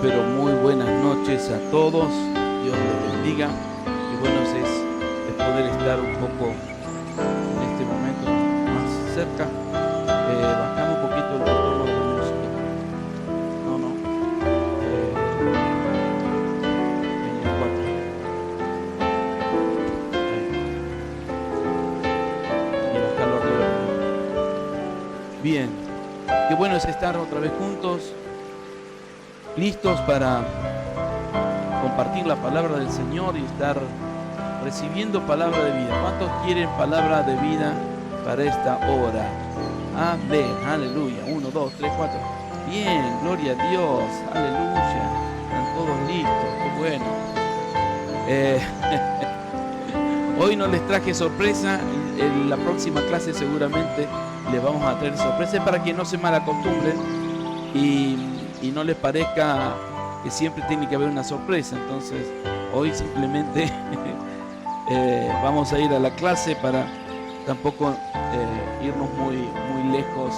Pero muy buenas noches a todos. Dios les bendiga. Qué bueno es poder estar un poco en este momento más cerca. Bajamos un poquito el retorno de la música. No. En el 4. Y bajarlo arriba. Bien. Qué bueno es estar otra vez juntos, listos para compartir la palabra del Señor y estar recibiendo palabra de vida. ¿Cuántos quieren palabra de vida para esta hora? Amén, aleluya. 1, 2, 3, 4. Bien, gloria a Dios, aleluya. Están todos listos, qué bueno. Hoy no les traje sorpresa. En la próxima clase seguramente les vamos a traer sorpresa para que no se malacostumbren y no les parezca que siempre tiene que haber una sorpresa. Entonces hoy simplemente vamos a ir a la clase para tampoco irnos muy lejos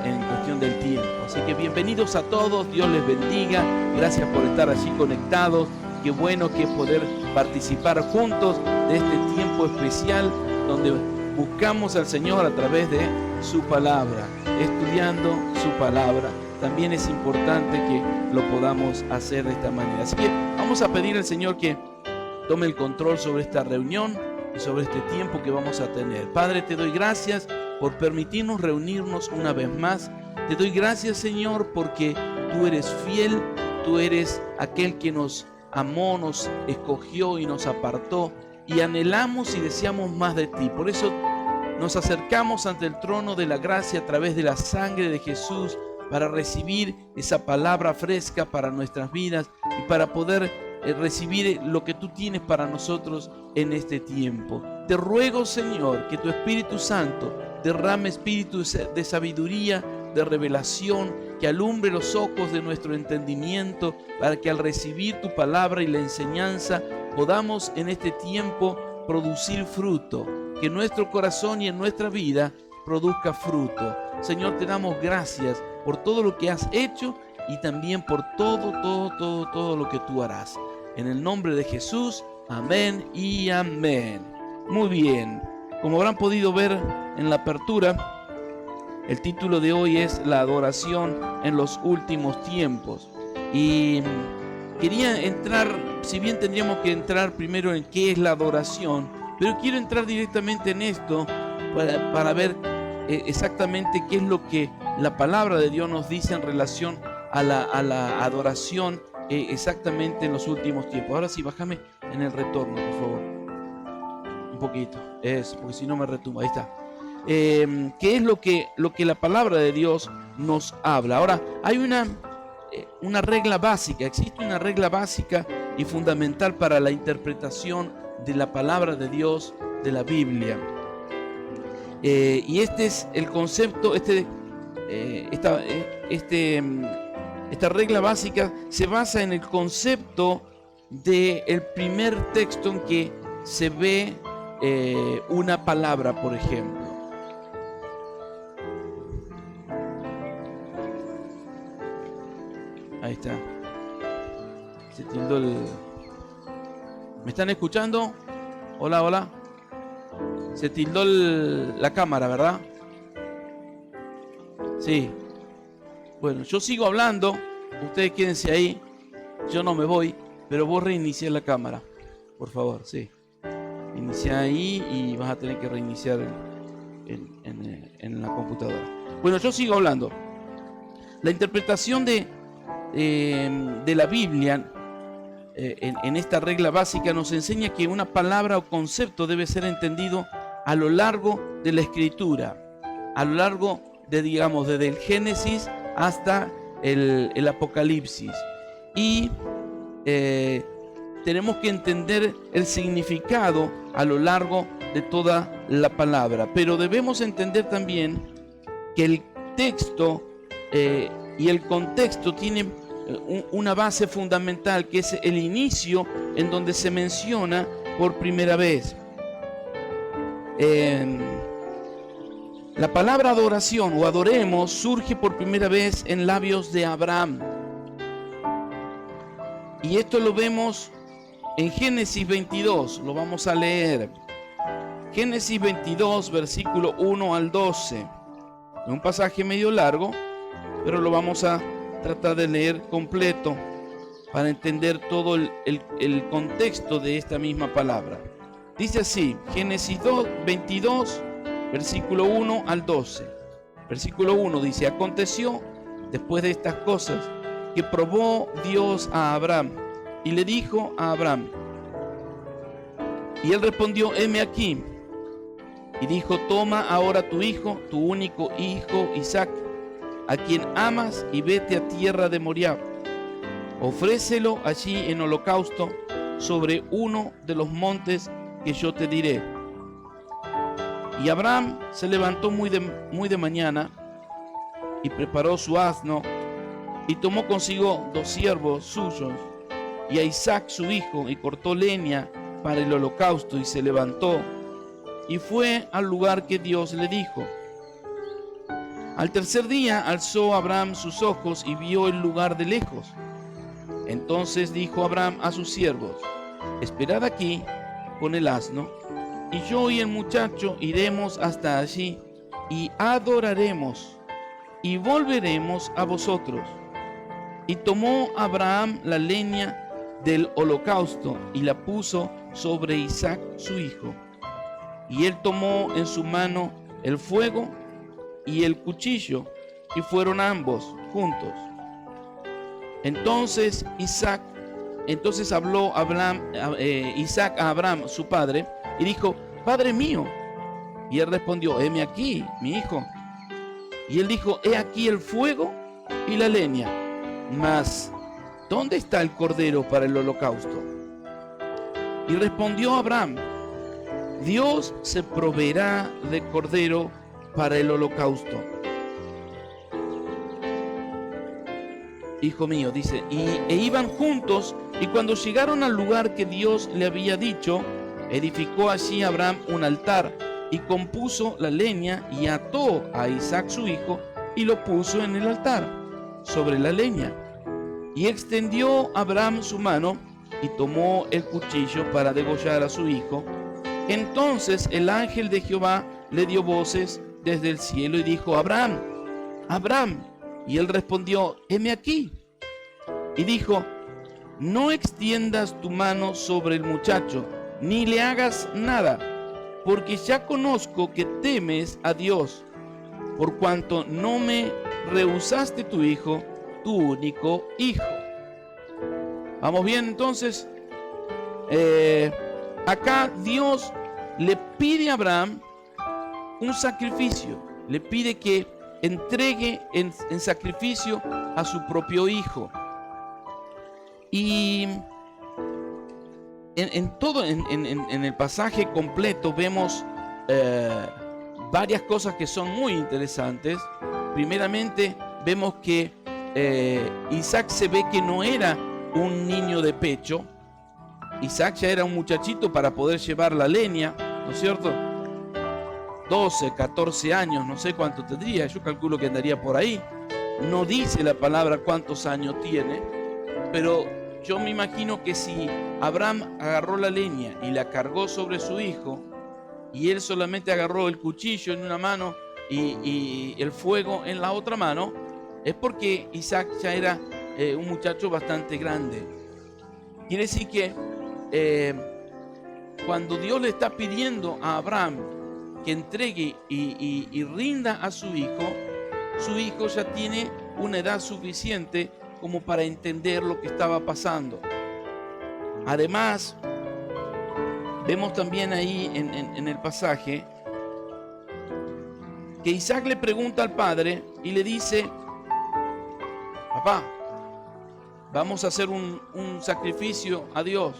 en cuestión del tiempo. Así que bienvenidos a todos, Dios les bendiga, gracias por estar allí conectados. Qué bueno que poder participar juntos de este tiempo especial donde buscamos al Señor a través de su palabra, estudiando su palabra. También es importante que lo podamos hacer de esta manera. Así que vamos a pedir al Señor que tome el control sobre esta reunión y sobre este tiempo que vamos a tener. Padre, te doy gracias por permitirnos reunirnos una vez más. Te doy gracias, Señor, porque tú eres fiel, tú eres aquel que nos amó, nos escogió y nos apartó, y anhelamos y deseamos más de ti. Por eso nos acercamos ante el trono de la gracia a través de la sangre de Jesús para recibir esa palabra fresca para nuestras vidas y para poder recibir lo que tú tienes para nosotros en este tiempo. Te ruego, Señor, que tu Espíritu Santo derrame espíritu de sabiduría, de revelación, que alumbre los ojos de nuestro entendimiento, para que al recibir tu palabra y la enseñanza podamos en este tiempo producir fruto, que en nuestro corazón y en nuestra vida produzca fruto. Señor, te damos gracias por todo lo que has hecho y también por todo lo que tú harás. En el nombre de Jesús, amén y amén. Muy bien, como habrán podido ver en la apertura, el título de hoy es La adoración en los últimos tiempos. Y quería entrar, si bien tendríamos que entrar primero en qué es la adoración, pero quiero entrar directamente en esto para ver exactamente qué es lo que la palabra de Dios nos dice en relación a la adoración exactamente en los últimos tiempos. Ahora sí, bájame en el retorno, por favor. Un poquito, eso, porque si no me retumba. Ahí está. ¿Qué es lo que la palabra de Dios nos habla? Ahora, hay una regla básica, existe una regla básica y fundamental para la interpretación de la palabra de Dios, de la Biblia. Y este es el concepto, esta regla básica se basa en el concepto del primer texto en que se ve una palabra, por ejemplo. Ahí está. Se tildó el... ¿Me están escuchando? Hola, hola. Se tildó la cámara, ¿verdad? Sí. Bueno, yo sigo hablando. Ustedes quédense ahí. Yo no me voy. Pero vos reinicié la cámara. Por favor, sí. Inicia ahí y vas a tener que reiniciar en la computadora. Bueno, yo sigo hablando. La interpretación de la Biblia en esta regla básica nos enseña que una palabra o concepto debe ser entendido a lo largo de la Escritura, a lo largo de, digamos, desde el Génesis hasta el Apocalipsis, y tenemos que entender el significado a lo largo de toda la palabra, pero debemos entender también que el texto y el contexto tienen una base fundamental, que es el inicio en donde se menciona por primera vez. La palabra adoración o adoremos surge por primera vez en labios de Abraham. Y esto lo vemos en Génesis 22, lo vamos a leer. Génesis 22, versículo 1 al 12. Es un pasaje medio largo, pero lo vamos a tratar de leer completo para entender todo el contexto de esta misma palabra. Dice así, Génesis 22, versículo 1 al 12. Versículo 1 dice: aconteció después de estas cosas que probó Dios a Abraham y le dijo a Abraham, y él respondió: heme aquí. Y dijo: toma ahora tu hijo, tu único hijo Isaac, a quien amas, y vete a tierra de Moriah. Ofrécelo allí en holocausto sobre uno de los montes que yo te diré. Y Abraham se levantó muy de mañana y preparó su asno y tomó consigo 2 siervos suyos y a Isaac su hijo, y cortó leña para el holocausto, y se levantó y fue al lugar que Dios le dijo. Al tercer día alzó Abraham sus ojos y vio el lugar de lejos. Entonces dijo Abraham a sus siervos: esperad aquí con el asno, y yo y el muchacho iremos hasta allí y adoraremos y volveremos a vosotros. Y tomó Abraham la leña del holocausto y la puso sobre Isaac su hijo. Y él tomó en su mano el fuego y el cuchillo, y fueron ambos juntos. Entonces habló Isaac a Abraham su padre y dijo: Padre mío. Y él respondió: heme aquí, mi hijo. Y él dijo: he aquí el fuego y la leña, mas ¿dónde está el cordero para el holocausto? Y respondió Abraham: Dios se proveerá de cordero para el holocausto. Hijo mío, dice, e iban juntos, y cuando llegaron al lugar que Dios le había dicho, edificó allí Abraham un altar y compuso la leña y ató a Isaac su hijo y lo puso en el altar sobre la leña. Y extendió Abraham su mano y tomó el cuchillo para degollar a su hijo. Entonces el ángel de Jehová le dio voces desde el cielo y dijo: Abraham, Abraham. Y él respondió: heme aquí. Y dijo: no extiendas tu mano sobre el muchacho, ni le hagas nada, porque ya conozco que temes a Dios, por cuanto no me rehusaste tu hijo, tu único hijo. ¿Vamos bien entonces? Acá Dios le pide a Abraham un sacrificio, le pide que entregue en sacrificio a su propio hijo. Y en el pasaje completo vemos varias cosas que son muy interesantes. Primeramente vemos que Isaac se ve que no era un niño de pecho. Isaac ya era un muchachito para poder llevar la leña, ¿no es cierto? 12, 14 años, no sé cuánto tendría, yo calculo que andaría por ahí. No dice la palabra cuántos años tiene, pero yo me imagino que si Abraham agarró la leña y la cargó sobre su hijo, y él solamente agarró el cuchillo en una mano y el fuego en la otra mano, es porque Isaac ya era un muchacho bastante grande. Quiere decir que cuando Dios le está pidiendo a Abraham que entregue y rinda a su hijo ya tiene una edad suficiente como para entender lo que estaba pasando. Además, vemos también ahí en el pasaje que Isaac le pregunta al padre y le dice: papá, vamos a hacer un sacrificio a Dios,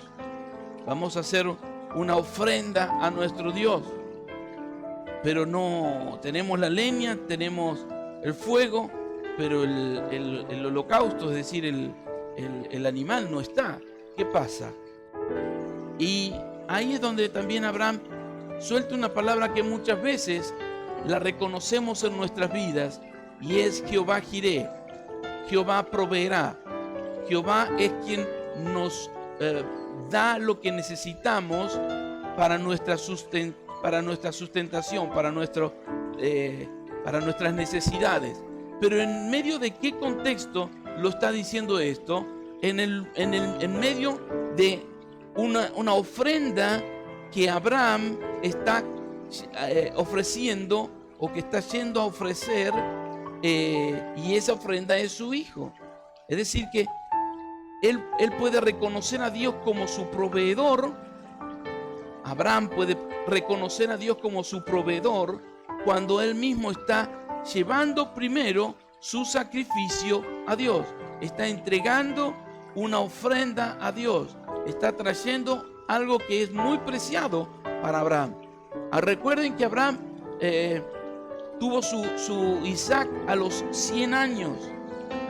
vamos a hacer una ofrenda a nuestro Dios, pero no tenemos la leña, tenemos el fuego, pero el holocausto, es decir, el animal no está. ¿Qué pasa? Y ahí es donde también Abraham suelta una palabra que muchas veces la reconocemos en nuestras vidas, y es Jehová Jireh. Jehová proveerá. Jehová es quien nos da lo que necesitamos para nuestra sustentación, para nuestras necesidades. Pero ¿en medio de qué contexto lo está diciendo esto? En medio de una ofrenda que Abraham está ofreciendo, o que está yendo a ofrecer, y esa ofrenda es su hijo. Es decir, que él puede reconocer a Dios como su proveedor. Abraham puede reconocer a Dios como su proveedor cuando él mismo está llevando primero su sacrificio a Dios, está entregando una ofrenda a Dios, está trayendo algo que es muy preciado para Abraham. Recuerden que Abraham tuvo su Isaac a los 100 años,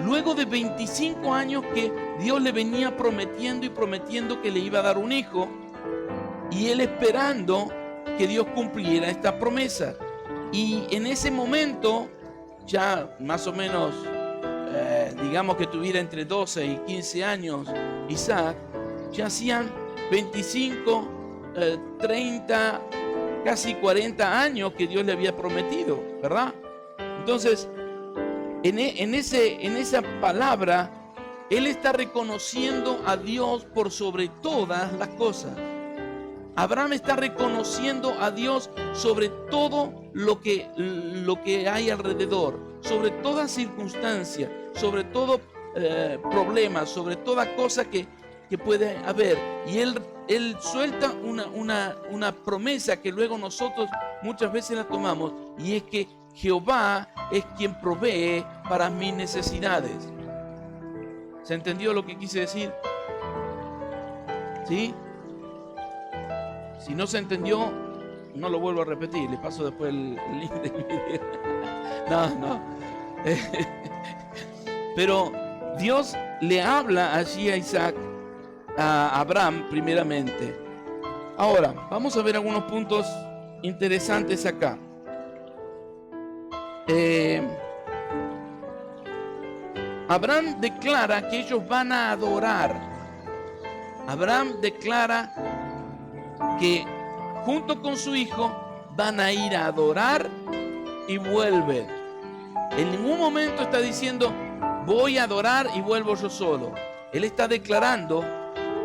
luego de 25 años que Dios le venía prometiendo y prometiendo que le iba a dar un hijo, y él esperando que Dios cumpliera esta promesa. Y en ese momento, ya más o menos, digamos que tuviera entre 12 y 15 años Isaac, ya hacían 25, 30, casi 40 años que Dios le había prometido, ¿verdad? Entonces, en esa palabra, él está reconociendo a Dios por sobre todas las cosas. Abraham está reconociendo a Dios sobre todo lo que hay alrededor, sobre toda circunstancia, sobre todo problema, sobre toda cosa que puede haber. Y él suelta una promesa que luego nosotros muchas veces la tomamos, y es que Jehová es quien provee para mis necesidades. ¿Se entendió lo que quise decir? ¿Sí? Si no se entendió, no lo vuelvo a repetir. Le paso después el link de mi video. No. Pero Dios le habla allí a Isaac, a Abraham primeramente. Ahora, vamos a ver algunos puntos interesantes acá. Abraham declara que ellos van a adorar. Abraham declara que junto con su hijo van a ir a adorar y vuelven. En ningún momento está diciendo voy a adorar y vuelvo yo solo. Él está declarando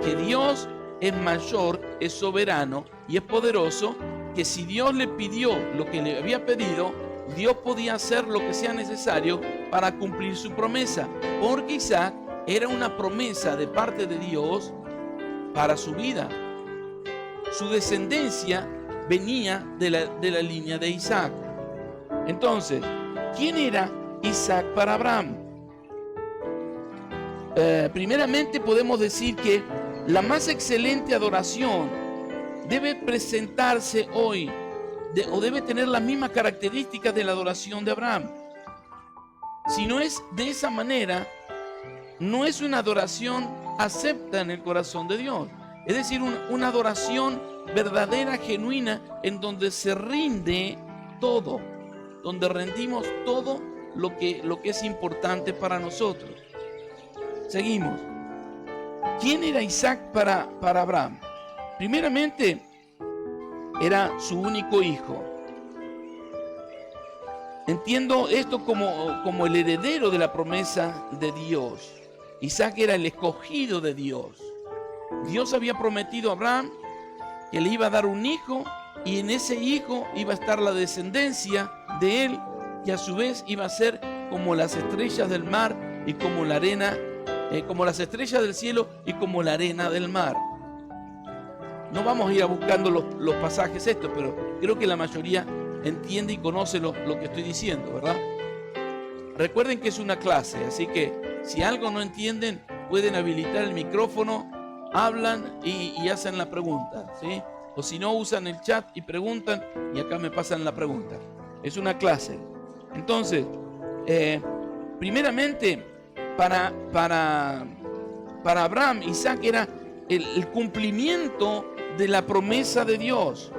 que Dios es mayor, es soberano y es poderoso, que si Dios le pidió lo que le había pedido, Dios podía hacer lo que sea necesario para cumplir su promesa, porque Isaac era una promesa de parte de Dios para su vida. Su descendencia venía de la línea de Isaac. Entonces, ¿quién era Isaac para Abraham? Primeramente podemos decir que la más excelente adoración debe presentarse hoy o debe tener las mismas características de la adoración de Abraham. Si no es de esa manera, no es una adoración acepta en el corazón de Dios. Es decir, una adoración verdadera, genuina, en donde se rinde todo, donde rendimos todo lo que es importante para nosotros. Seguimos. ¿Quién era Isaac para Abraham? Primeramente, era su único hijo. Entiendo esto como el heredero de la promesa de Dios. Isaac era el escogido de Dios. Dios había prometido a Abraham que le iba a dar un hijo, y en ese hijo iba a estar la descendencia de él, que a su vez iba a ser como las estrellas del mar y como la arena, como las estrellas del cielo y como la arena del mar. No vamos a ir a buscando los pasajes estos, pero creo que la mayoría entiende y conoce lo que estoy diciendo, ¿verdad? Recuerden que es una clase, así que si algo no entienden, pueden habilitar el micrófono, hablan y hacen la pregunta, ¿sí? O si no, usan el chat y preguntan, y acá me pasan la pregunta. Es una clase. Entonces, primeramente, para Abraham, Isaac era el cumplimiento de la promesa de Dios.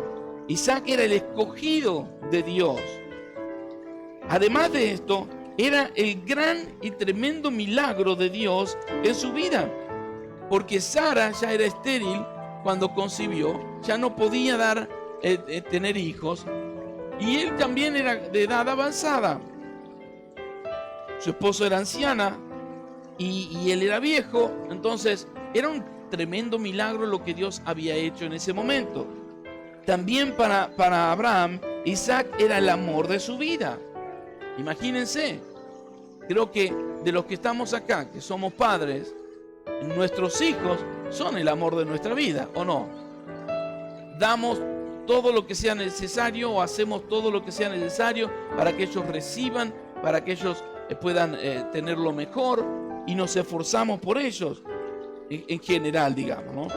Isaac era el escogido de Dios. Además de esto, era el gran y tremendo milagro de Dios en su vida, porque Sara ya era estéril cuando concibió, ya no podía tener hijos, y él también era de edad avanzada. Su esposo era anciana y él era viejo. Entonces era un tremendo milagro lo que Dios había hecho en ese momento. También para Abraham, Isaac era el amor de su vida. Imagínense, creo que de los que estamos acá, que somos padres, nuestros hijos son el amor de nuestra vida, ¿o no? Damos todo lo que sea necesario, o hacemos todo lo que sea necesario para que ellos reciban, para que ellos puedan tener lo mejor, y nos esforzamos por ellos, en general, digamos, ¿no?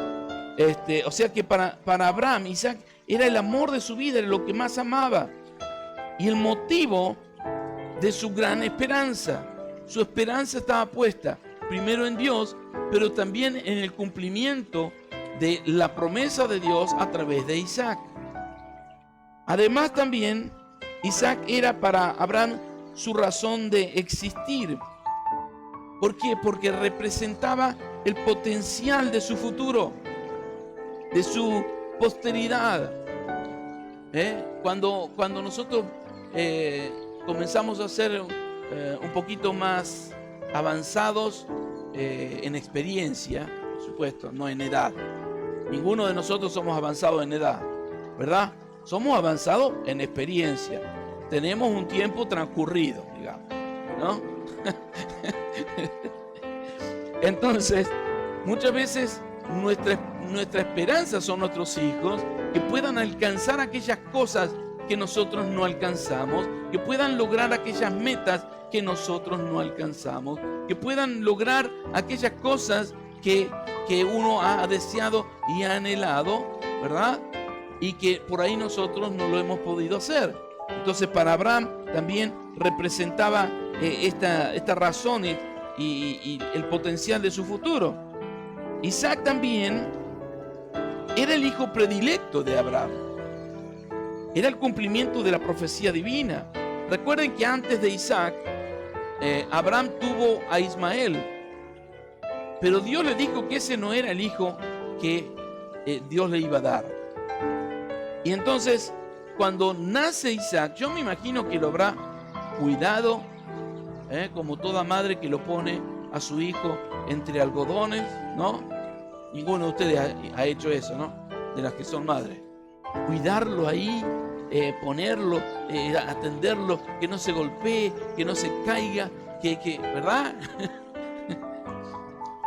O sea que para Abraham, Isaac era el amor de su vida, era lo que más amaba, y el motivo de su gran esperanza. Su esperanza estaba puesta primero en Dios, pero también en el cumplimiento de la promesa de Dios a través de Isaac. Además, también Isaac era para Abraham su razón de existir. ¿Por qué? Porque representaba el potencial de su futuro, de su posteridad. Cuando nosotros comenzamos a ser un poquito más avanzados en experiencia, por supuesto, no en edad. Ninguno de nosotros somos avanzados en edad, ¿verdad? Somos avanzados en experiencia. Tenemos un tiempo transcurrido, digamos, ¿no? Entonces, muchas veces nuestra esperanza son nuestros hijos, que puedan alcanzar aquellas cosas que nosotros no alcanzamos, que puedan lograr aquellas metas que nosotros no alcanzamos, que puedan lograr aquellas cosas que uno ha deseado y ha anhelado, ¿verdad? Y que por ahí nosotros no lo hemos podido hacer. Entonces, para Abraham también representaba esta razón y el potencial de su futuro. Isaac también era el hijo predilecto de Abraham. era el cumplimiento de la profecía divina. Recuerden que antes de Isaac, Abraham tuvo a Ismael, pero Dios le dijo que ese no era el hijo que Dios le iba a dar. Y entonces, cuando nace Isaac, yo me imagino que lo habrá cuidado, como toda madre que lo pone a su hijo entre algodones, ¿no? Ninguno de ustedes ha hecho eso, ¿no? De las que son madres. Cuidarlo ahí, ponerlo, atenderlo, que no se golpee, que no se caiga, ¿verdad?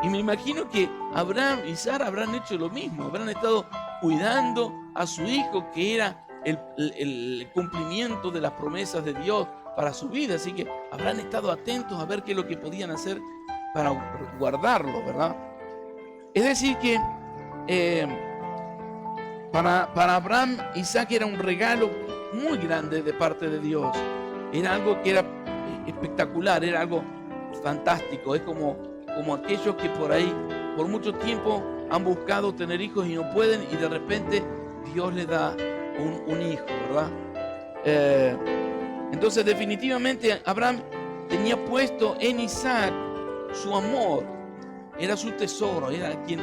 Y me imagino que Abraham y Sara habrán hecho lo mismo, habrán estado cuidando a su hijo, que era el cumplimiento de las promesas de Dios para su vida. Así que habrán estado atentos a ver qué es lo que podían hacer para guardarlo, ¿verdad? Es decir que para Abraham, Isaac era un regalo muy grande de parte de Dios. Era algo que era espectacular, era algo fantástico. Es como aquellos que por ahí, por mucho tiempo, han buscado tener hijos y no pueden, y de repente Dios les da un hijo, ¿verdad? Entonces, definitivamente, Abraham tenía puesto en Isaac su amor. Era su tesoro, era a quien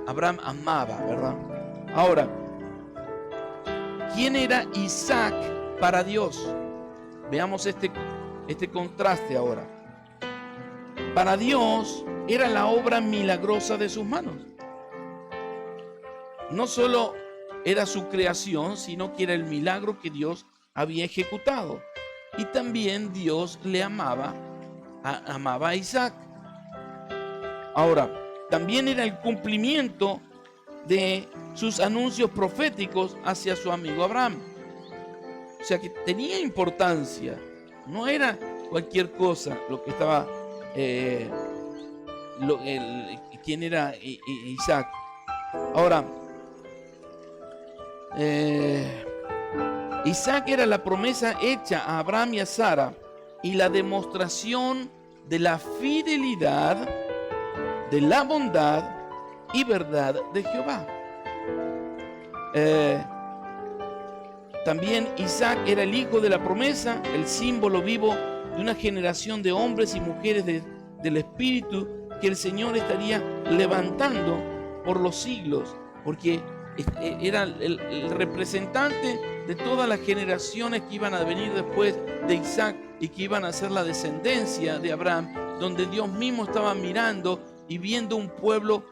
Abraham amaba, ¿verdad? Ahora, ¿quién era Isaac para Dios? Veamos este contraste ahora. Para Dios era la obra milagrosa de sus manos. No solo era su creación, sino que era el milagro que Dios había ejecutado. Y también Dios le amaba a Isaac. Ahora, también era el cumplimiento de sus anuncios proféticos hacia su amigo Abraham. O sea que tenía importancia. No era cualquier cosa lo que estaba, quién era Isaac. Ahora, Isaac era la promesa hecha a Abraham y a Sara y la demostración de la fidelidad, de la bondad y verdad de Jehová. También Isaac era el hijo de la promesa, el símbolo vivo de una generación de hombres y mujeres del Espíritu que el Señor estaría levantando por los siglos, porque era el representante de todas las generaciones que iban a venir después de Isaac y que iban a ser la descendencia de Abraham, donde Dios mismo estaba mirando y viendo un pueblo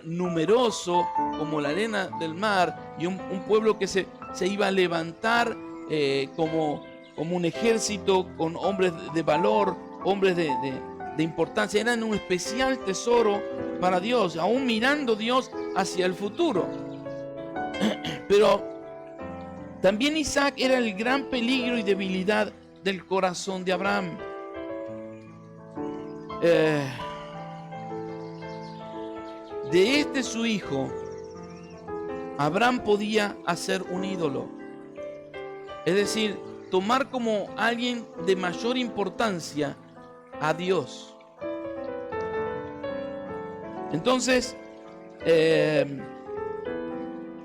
numeroso como la arena del mar, y un pueblo que se iba a levantar como un ejército con hombres de valor, hombres de importancia. Eran un especial tesoro para Dios, aún mirando Dios hacia el futuro. Pero también Isaac era el gran peligro y debilidad del corazón de Abraham. De su hijo, Abraham podía hacer un ídolo. Es decir, tomar como alguien de mayor importancia a Dios. Entonces,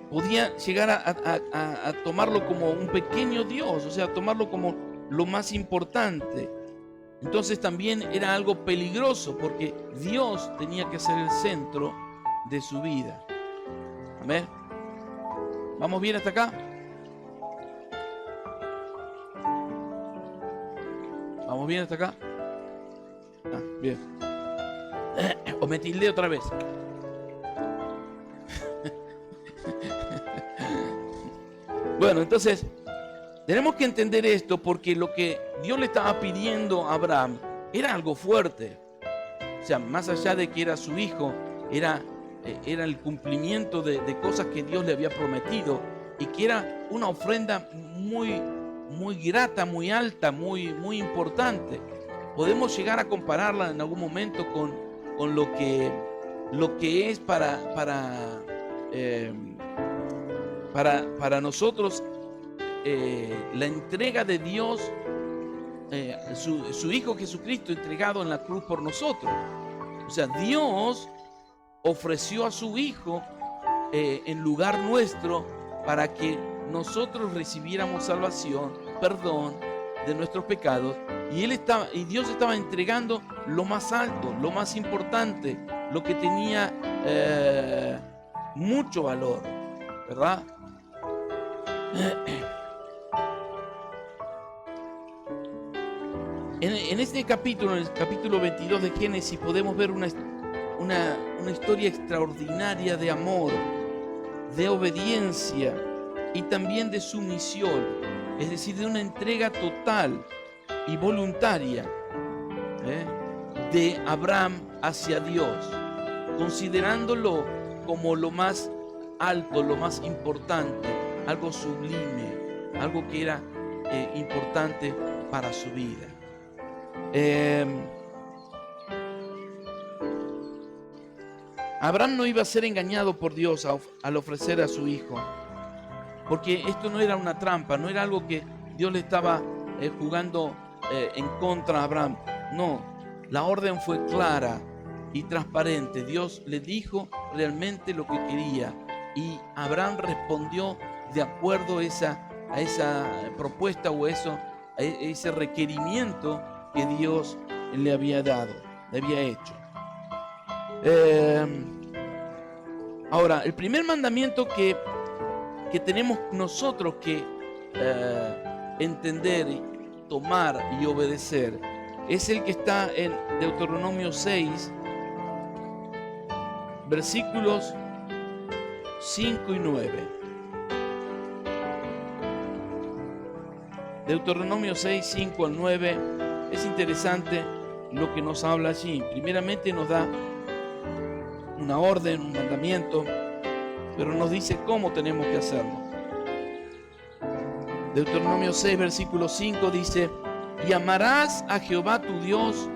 podía llegar a tomarlo como un pequeño Dios, o sea, tomarlo como lo más importante. Entonces también era algo peligroso, porque Dios tenía que ser el centro de su vida. Amén. ¿Vamos bien hasta acá? ¿Vamos bien hasta acá? Bien. O me tildé otra vez. Bueno, entonces tenemos que entender esto, porque lo que Dios le estaba pidiendo a Abraham era algo fuerte. O sea, más allá de que era su hijo, era el cumplimiento de cosas que Dios le había prometido, y que era una ofrenda muy, muy grata, muy alta, muy, muy importante. Podemos llegar a compararla en algún momento con lo que es para nosotros la entrega de Dios, su Hijo Jesucristo entregado en la cruz por nosotros. O sea, Dios ofreció a su Hijo en lugar nuestro, para que nosotros recibiéramos salvación, perdón de nuestros pecados, y Dios estaba entregando lo más alto, lo más importante, lo que tenía mucho valor, ¿verdad? En este capítulo, en el capítulo 22 de Génesis, podemos ver una historia extraordinaria de amor, de obediencia y también de sumisión, es decir, de una entrega total y voluntaria de Abraham hacia Dios, considerándolo como lo más alto, lo más importante, algo sublime, algo que era importante para su vida. Abraham no iba a ser engañado por Dios al ofrecer a su hijo, porque esto no era una trampa, no era algo que Dios le estaba jugando en contra a Abraham. No, la orden fue clara y transparente. Dios le dijo realmente lo que quería y Abraham respondió de acuerdo a esa propuesta o a ese requerimiento que Dios le había dado, le había hecho. Ahora, el primer mandamiento que tenemos nosotros que entender, tomar y obedecer es el que está en Deuteronomio 6, versículos 5 y 9. Deuteronomio 6, 5 al 9. Es interesante lo que nos habla allí. Primeramente nos da una orden, un mandamiento, pero nos dice cómo tenemos que hacerlo. Deuteronomio 6, versículo 5 dice: y amarás a Jehová tu Dios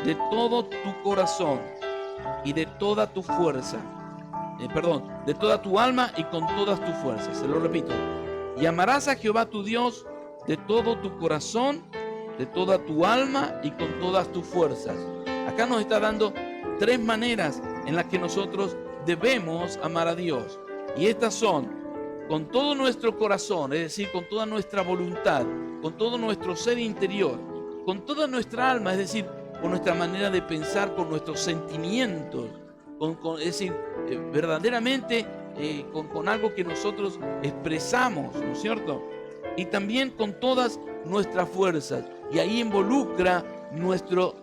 de todo tu corazón y de toda tu fuerza. De toda tu alma y con todas tus fuerzas. Se lo repito. Y amarás a Jehová tu Dios de todo tu corazón, de toda tu alma y con todas tus fuerzas. Acá nos está dando tres maneras en las que nosotros debemos amar a Dios. Y estas son: con todo nuestro corazón, es decir, con toda nuestra voluntad, con todo nuestro ser interior, con toda nuestra alma, es decir, con nuestra manera de pensar, con nuestros sentimientos, es decir, verdaderamente con algo que nosotros expresamos, ¿no es cierto? Y también con todas nuestras fuerzas. Y ahí involucra nuestro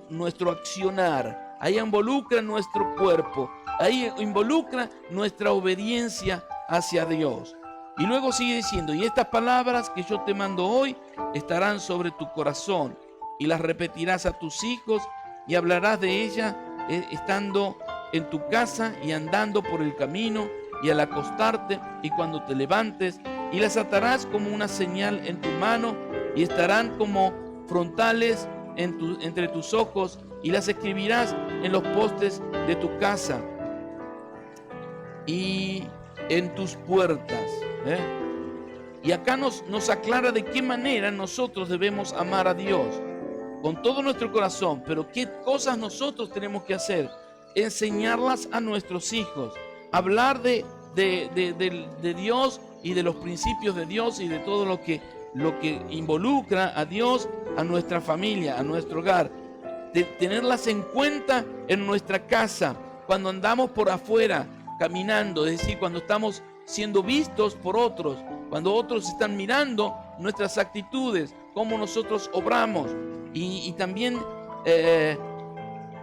accionar, ahí involucra nuestro cuerpo, ahí involucra nuestra obediencia hacia Dios. Y luego sigue diciendo: y estas palabras que yo te mando hoy estarán sobre tu corazón, y las repetirás a tus hijos, y hablarás de ellas estando en tu casa y andando por el camino, y al acostarte y cuando te levantes, y las atarás como una señal en tu mano, y estarán como frontales entre tus ojos, y las escribirás en los postes de tu casa y en tus puertas. Y acá nos aclara de qué manera nosotros debemos amar a Dios con todo nuestro corazón, pero qué cosas nosotros tenemos que hacer: enseñarlas a nuestros hijos, hablar de Dios y de los principios de Dios y de todo lo que involucra a Dios, a nuestra familia, a nuestro hogar, de tenerlas en cuenta en nuestra casa, cuando andamos por afuera caminando, es decir, cuando estamos siendo vistos por otros, cuando otros están mirando nuestras actitudes, cómo nosotros obramos. Y también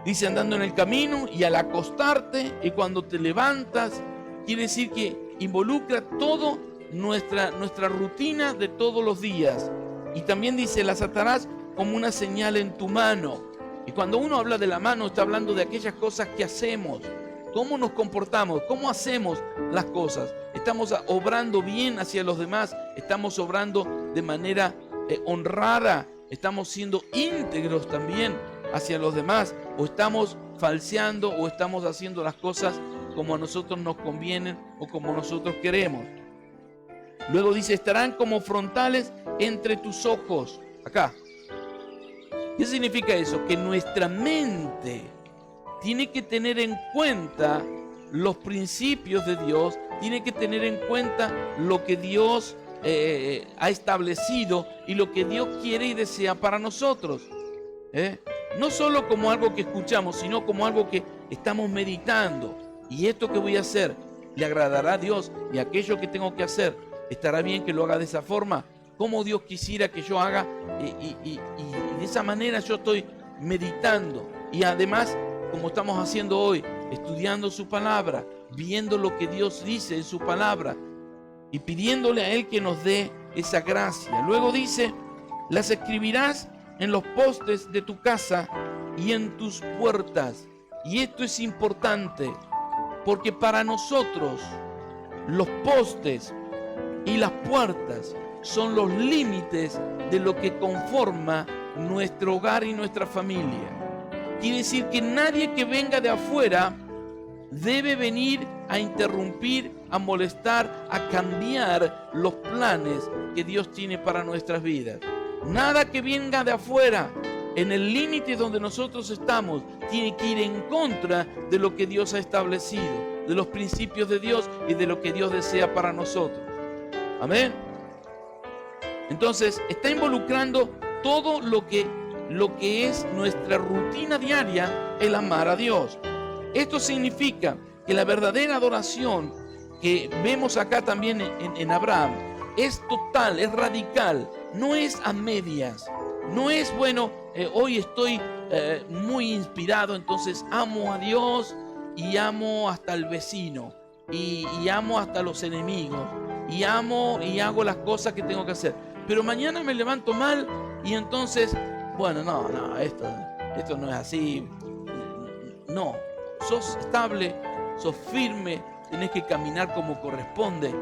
dice: andando en el camino y al acostarte y cuando te levantas. Quiere decir que involucra todo nuestra rutina de todos los días. Y también dice: las atarás como una señal en tu mano. Y cuando uno habla de la mano, está hablando de aquellas cosas que hacemos, cómo nos comportamos, cómo hacemos las cosas. Estamos obrando bien hacia los demás, estamos obrando de manera honrada, estamos siendo íntegros también hacia los demás, o estamos falseando, o estamos haciendo las cosas como a nosotros nos convienen o como nosotros queremos. Luego dice: estarán como frontales entre tus ojos. Acá. ¿Qué significa eso? Que nuestra mente tiene que tener en cuenta los principios de Dios, tiene que tener en cuenta lo que Dios ha establecido y lo que Dios quiere y desea para nosotros. No solo como algo que escuchamos, sino como algo que estamos meditando. Y esto que voy a hacer, ¿le agradará a Dios? Y aquello que tengo que hacer, ¿estará bien que lo haga de esa forma? ¿Cómo Dios quisiera que yo haga? Y de esa manera yo estoy meditando. Y además, como estamos haciendo hoy, estudiando su palabra, viendo lo que Dios dice en su palabra y pidiéndole a Él que nos dé esa gracia. Luego dice, las escribirás en los postes de tu casa y en tus puertas. Y esto es importante, porque para nosotros los postes y las puertas son los límites de lo que conforma nuestro hogar y nuestra familia. Quiere decir que nadie que venga de afuera debe venir a interrumpir, a molestar, a cambiar los planes que Dios tiene para nuestras vidas. Nada que venga de afuera, en el límite donde nosotros estamos, tiene que ir en contra de lo que Dios ha establecido, de los principios de Dios y de lo que Dios desea para nosotros. Amén. Entonces, está involucrando todo lo que es nuestra rutina diaria, el amar a Dios. Esto significa que la verdadera adoración que vemos acá también en Abraham es total, es radical, no es a medias, no es, bueno, hoy estoy muy inspirado, entonces amo a Dios y amo hasta el vecino y amo hasta los enemigos y amo y hago las cosas que tengo que hacer, pero mañana me levanto mal y entonces, bueno, no, esto no es así. No, sos estable, sos firme, tenés que caminar como corresponde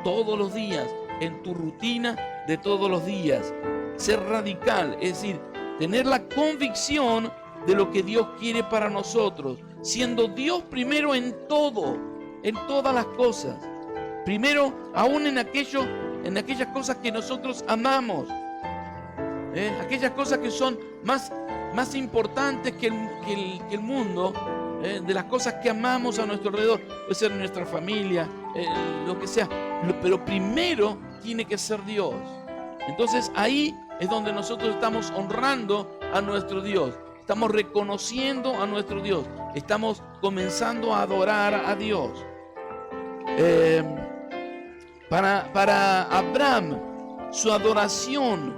todos los días, en tu rutina de todos los días. Ser radical, es decir, tener la convicción de lo que Dios quiere para nosotros, siendo Dios primero en todo, en todas las cosas. Primero, aún en aquellas cosas que nosotros amamos, aquellas cosas que son más importantes que el mundo, de las cosas que amamos a nuestro alrededor, puede ser nuestra familia, lo que sea, pero primero tiene que ser Dios. Entonces ahí es donde nosotros estamos honrando a nuestro Dios, estamos reconociendo a nuestro Dios, estamos comenzando a adorar a Dios. Para Abraham, su adoración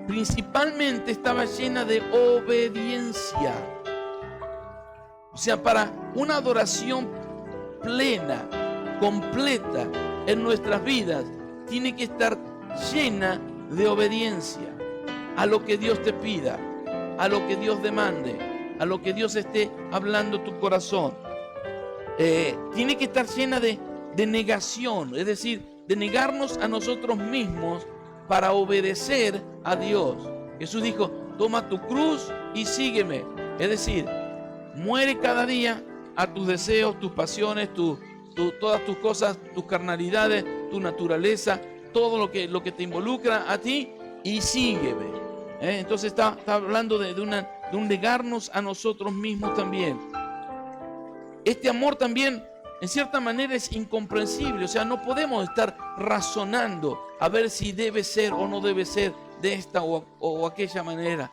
principalmente estaba llena de obediencia. O sea, para una adoración plena, completa en nuestras vidas, tiene que estar llena de obediencia a lo que Dios te pida, a lo que Dios demande, a lo que Dios esté hablando tu corazón. Tiene que estar llena de negación, es decir, de negarnos a nosotros mismos para obedecer a Dios. Jesús dijo, toma tu cruz y sígueme. Es decir, muere cada día a tus deseos, tus pasiones, todas tus cosas, tus carnalidades, tu naturaleza, todo lo que te involucra a ti, y sígueme. Entonces está hablando de un negarnos a nosotros mismos también. Este amor también, en cierta manera, es incomprensible. O sea, no podemos estar razonando a ver si debe ser o no debe ser de esta o aquella manera.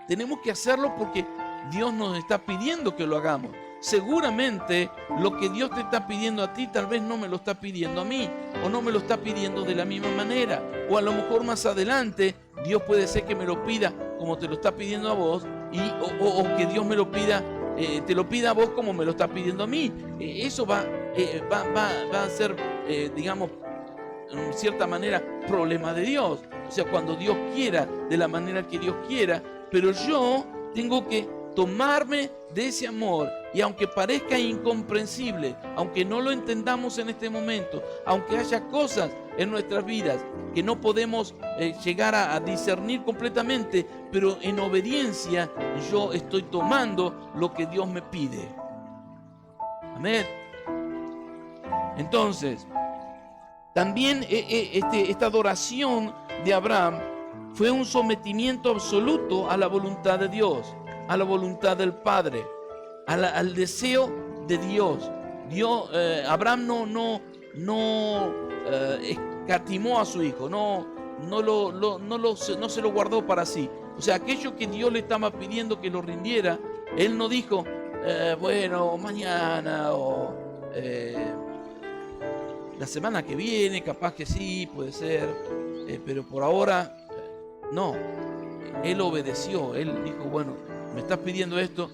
Tenemos que hacerlo porque Dios nos está pidiendo que lo hagamos. Seguramente lo que Dios te está pidiendo a ti tal vez no me lo está pidiendo a mí, o no me lo está pidiendo de la misma manera, o a lo mejor más adelante Dios puede ser que me lo pida como te lo está pidiendo a vos, o que Dios me lo pida, te lo pida a vos como me lo está pidiendo a mí. Eso va a ser, digamos, en cierta manera, problema de Dios. O sea, cuando Dios quiera, de la manera que Dios quiera, pero yo tengo que tomarme de ese amor, y aunque parezca incomprensible, aunque no lo entendamos en este momento, aunque haya cosas en nuestras vidas que no podemos llegar a discernir completamente, pero en obediencia yo estoy tomando lo que Dios me pide. Amén. Entonces, también esta adoración de Abraham fue un sometimiento absoluto a la voluntad de Dios, a la voluntad del Padre, al deseo de Dios. Abraham no escatimó a su hijo, no se lo guardó para sí. O sea, aquello que Dios le estaba pidiendo que lo rindiera, él no dijo, bueno, mañana o la semana que viene, capaz que sí, puede ser, pero por ahora, no. Él obedeció, él dijo, bueno, me estás pidiendo esto,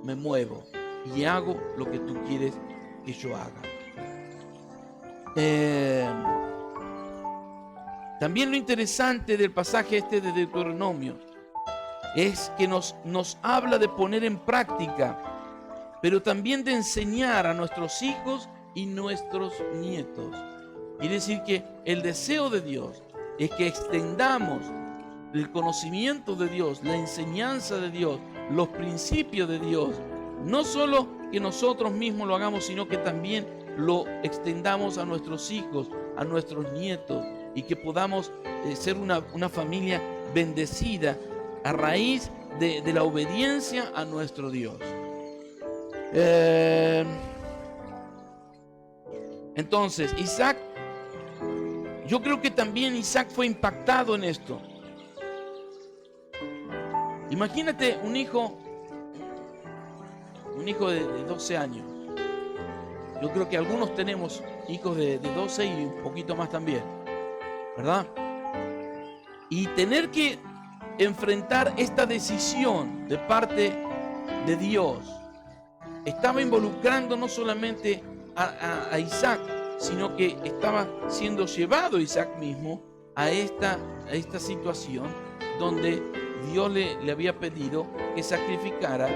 me muevo y hago lo que tú quieres que yo haga. También lo interesante del pasaje este de Deuteronomio es que nos habla de poner en práctica, pero también de enseñar a nuestros hijos y nuestros nietos. Quiere decir que el deseo de Dios es que extendamos el conocimiento de Dios, la enseñanza de Dios, los principios de Dios. No solo que nosotros mismos lo hagamos, sino que también lo extendamos a nuestros hijos, a nuestros nietos, y que podamos ser una familia bendecida a raíz de la obediencia a nuestro Dios. Entonces, Isaac, yo creo que también Isaac fue impactado en esto. Imagínate un hijo de 12 años. Yo creo que algunos tenemos hijos de 12 y un poquito más también, ¿verdad? Y tener que enfrentar esta decisión de parte de Dios estaba involucrando no solamente a Isaac, sino que estaba siendo llevado Isaac mismo a esta situación donde Dios le había pedido que sacrificara,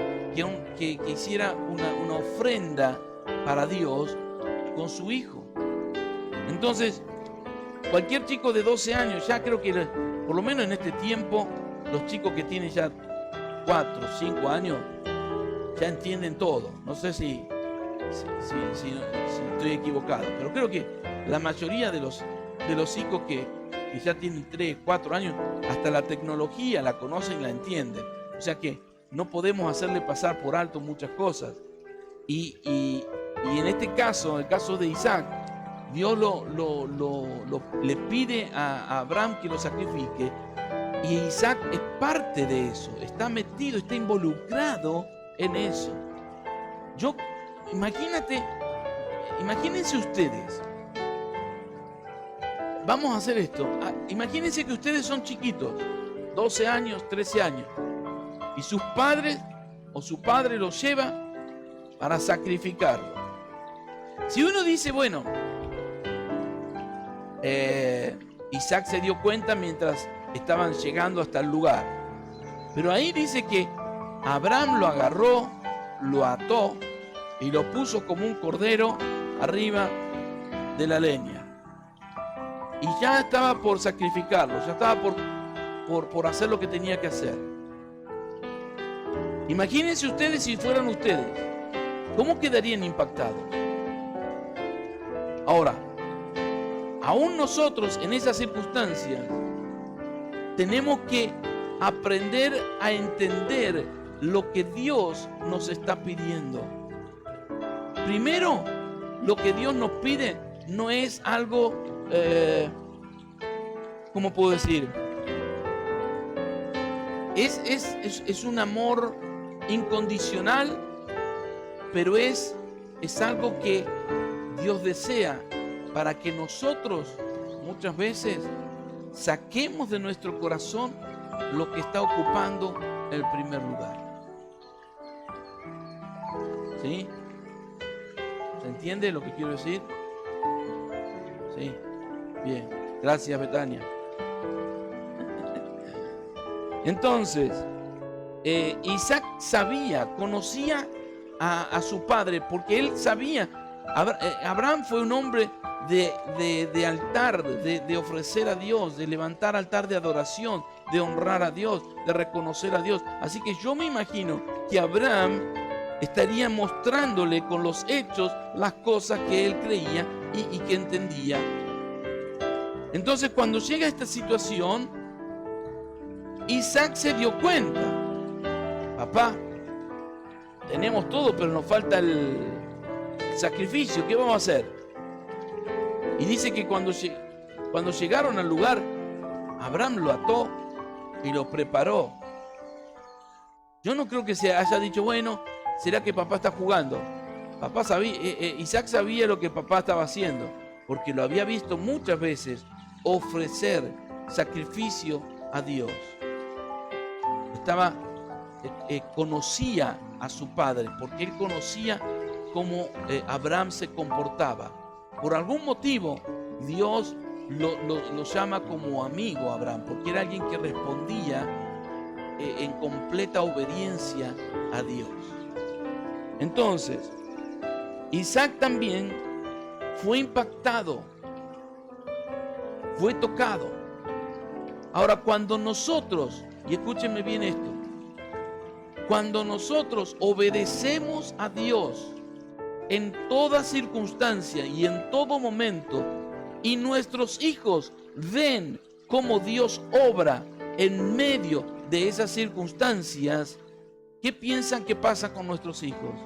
que hiciera una ofrenda para Dios con su hijo. Entonces, cualquier chico de 12 años, ya creo que por lo menos en este tiempo, los chicos que tienen ya 4, 5 años, ya entienden todo. No sé si estoy equivocado, pero creo que la mayoría de los hijos que ya tienen 3, 4 años, hasta la tecnología la conocen y la entienden. O sea que no podemos hacerle pasar por alto muchas cosas. Y en este caso, el caso de Isaac, Dios le pide a Abraham que lo sacrifique, y Isaac es parte de eso, está metido, está involucrado en eso. Imagínense ustedes, vamos a hacer esto, imagínense que ustedes son chiquitos, 12 años, 13 años, y sus padres o su padre los lleva para sacrificarlo. Si uno dice, bueno, Isaac se dio cuenta mientras estaban llegando hasta el lugar, pero ahí dice que Abraham lo agarró, lo ató y lo puso como un cordero arriba de la leña, y ya estaba por sacrificarlo, ya estaba por hacer lo que tenía que hacer. Imagínense ustedes si fueran ustedes, ¿cómo quedarían impactados? Ahora, aún nosotros en esas circunstancias tenemos que aprender a entender lo que Dios nos está pidiendo. Primero, lo que Dios nos pide no es algo, ¿cómo puedo decir? Es un amor incondicional, pero es algo que Dios desea para que nosotros muchas veces saquemos de nuestro corazón lo que está ocupando el primer lugar. ¿Sí? ¿Se entiende lo que quiero decir? Sí. Bien. Gracias, Betania. Entonces, Isaac conocía a su padre, porque él sabía. Abraham fue un hombre de altar, de ofrecer a Dios, de levantar altar de adoración, de honrar a Dios, de reconocer a Dios. Así que yo me imagino que Abraham estaría mostrándole con los hechos las cosas que él creía y que entendía. Entonces, cuando llega a esta situación, Isaac se dio cuenta: papá, tenemos todo, pero nos falta sacrificio, ¿qué vamos a hacer? Y dice que cuando llegaron al lugar, Abraham lo ató y lo preparó. Yo no creo que se haya dicho, bueno, ¿será que papá está jugando? Papá sabía, Isaac sabía lo que papá estaba haciendo, porque lo había visto muchas veces ofrecer sacrificio a Dios. Conocía a su padre, porque él conocía cómo Abraham se comportaba. Por algún motivo, Dios lo llama como amigo a Abraham, porque era alguien que respondía en completa obediencia a Dios. Entonces, Isaac también fue impactado, fue tocado. Ahora, cuando nosotros, y escúchenme bien esto, cuando nosotros obedecemos a Dios en toda circunstancia y en todo momento, y nuestros hijos ven cómo Dios obra en medio de esas circunstancias, ¿qué piensan que pasa con nuestros hijos?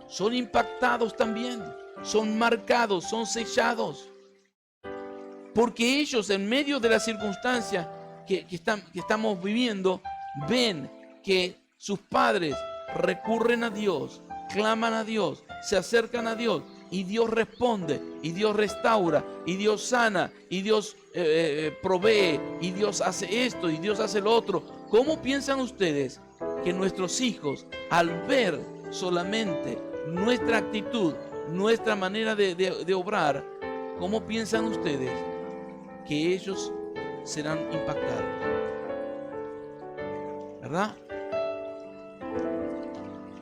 Son impactados también, son marcados, son sellados, porque ellos en medio de las circunstancias que estamos viviendo, ven que sus padres recurren a Dios, claman a Dios, se acercan a Dios, y Dios responde, y Dios restaura, y Dios sana, y Dios provee, y Dios hace esto, y Dios hace lo otro. ¿Cómo piensan ustedes que nuestros hijos, al ver solamente nuestra actitud, nuestra manera de obrar, cómo piensan ustedes que ellos serán impactados? ¿Verdad?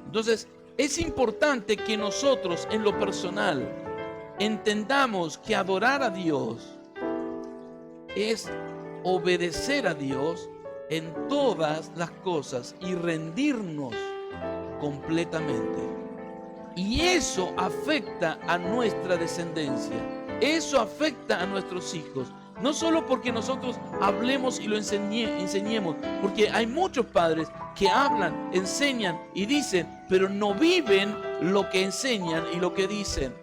Entonces, es importante que nosotros en lo personal entendamos que adorar a Dios es obedecer a Dios en todas las cosas y rendirnos completamente. Y eso afecta a nuestra descendencia, eso afecta a nuestros hijos. No solo porque nosotros hablemos y lo enseñemos, porque hay muchos padres que hablan, enseñan y dicen, pero no viven lo que enseñan y lo que dicen.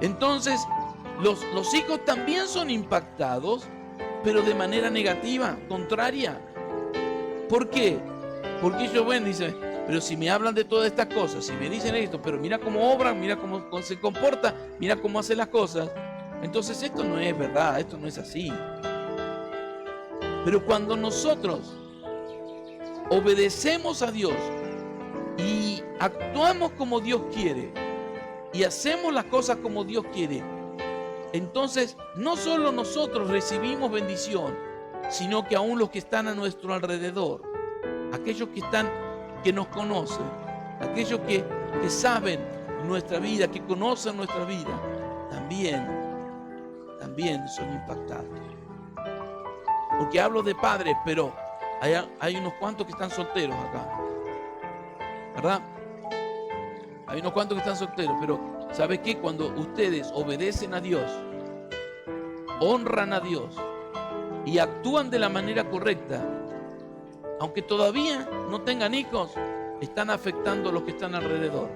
Entonces, los hijos también son impactados, pero de manera negativa, contraria. ¿Por qué? Porque ellos ven y dicen, pero si me hablan de todas estas cosas, si me dicen esto, pero mira cómo obran, mira cómo se comporta, mira cómo hace las cosas. Entonces esto no es verdad, esto no es así. Pero cuando nosotros obedecemos a Dios y actuamos como Dios quiere y hacemos las cosas como Dios quiere, entonces no solo nosotros recibimos bendición, sino que aún los que están a nuestro alrededor, aquellos que nos conocen, aquellos que saben nuestra vida, que conocen nuestra vida, también son impactados. Porque hablo de padres, pero hay unos cuantos que están solteros acá, ¿verdad? Hay unos cuantos que están solteros, pero ¿sabe qué? Cuando ustedes obedecen a Dios, honran a Dios y actúan de la manera correcta, aunque todavía no tengan hijos, están afectando a los que están alrededor,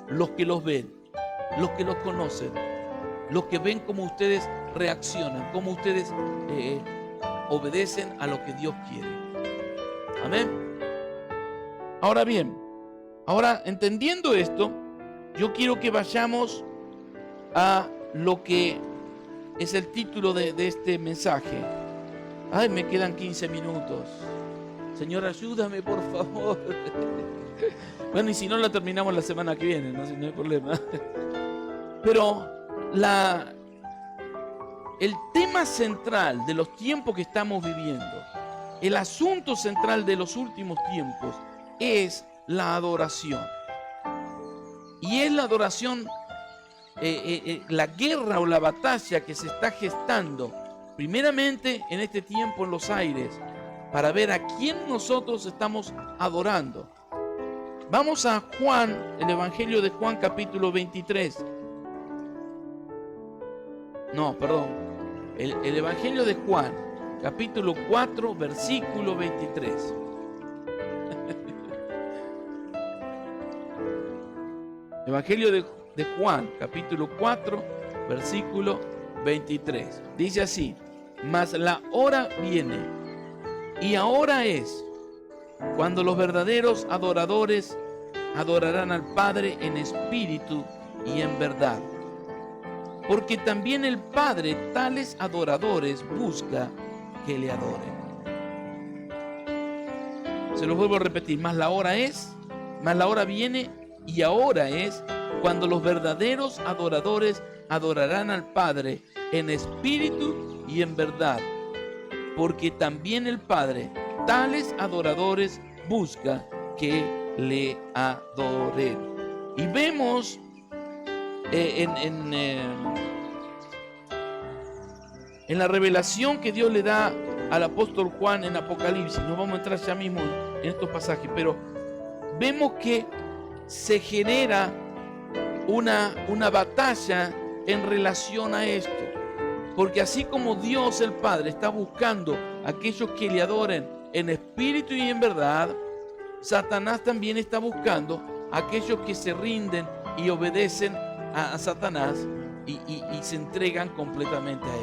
los que los ven, los que los conocen, los que ven cómo ustedes reaccionan, cómo ustedes obedecen a lo que Dios quiere. Amén. Ahora bien, entendiendo esto, yo quiero que vayamos a lo que es el título de este mensaje. Ay, me quedan 15 minutos. Señor, ayúdame, por favor. Bueno, y si no, la terminamos la semana que viene, no hay problema. Pero el tema central de los tiempos que estamos viviendo, el asunto central de los últimos tiempos, es la adoración. Y es la adoración, la guerra o la batalla que se está gestando, primeramente en este tiempo en los aires, para ver a quién nosotros estamos adorando. Vamos a Juan, el Evangelio de Juan, capítulo 23. No, perdón. El Evangelio de Juan, capítulo 4, versículo 23. Evangelio de Juan, capítulo 4, versículo 23. Dice así: mas la hora viene, y ahora es, cuando los verdaderos adoradores adorarán al Padre en espíritu y en verdad. Porque también el Padre tales adoradores busca que le adoren. Se los vuelvo a repetir: más la hora es, más la hora viene, y ahora es cuando los verdaderos adoradores adorarán al Padre en espíritu y en verdad. Porque también el Padre tales adoradores busca que le adoren. Y vemos en la revelación que Dios le da al apóstol Juan en Apocalipsis. No vamos a entrar ya mismo en estos pasajes, pero vemos que se genera una batalla en relación a esto. Porque así como Dios el Padre está buscando a aquellos que le adoren en espíritu y en verdad, Satanás también está buscando a aquellos que se rinden y obedecen a Satanás y se entregan completamente a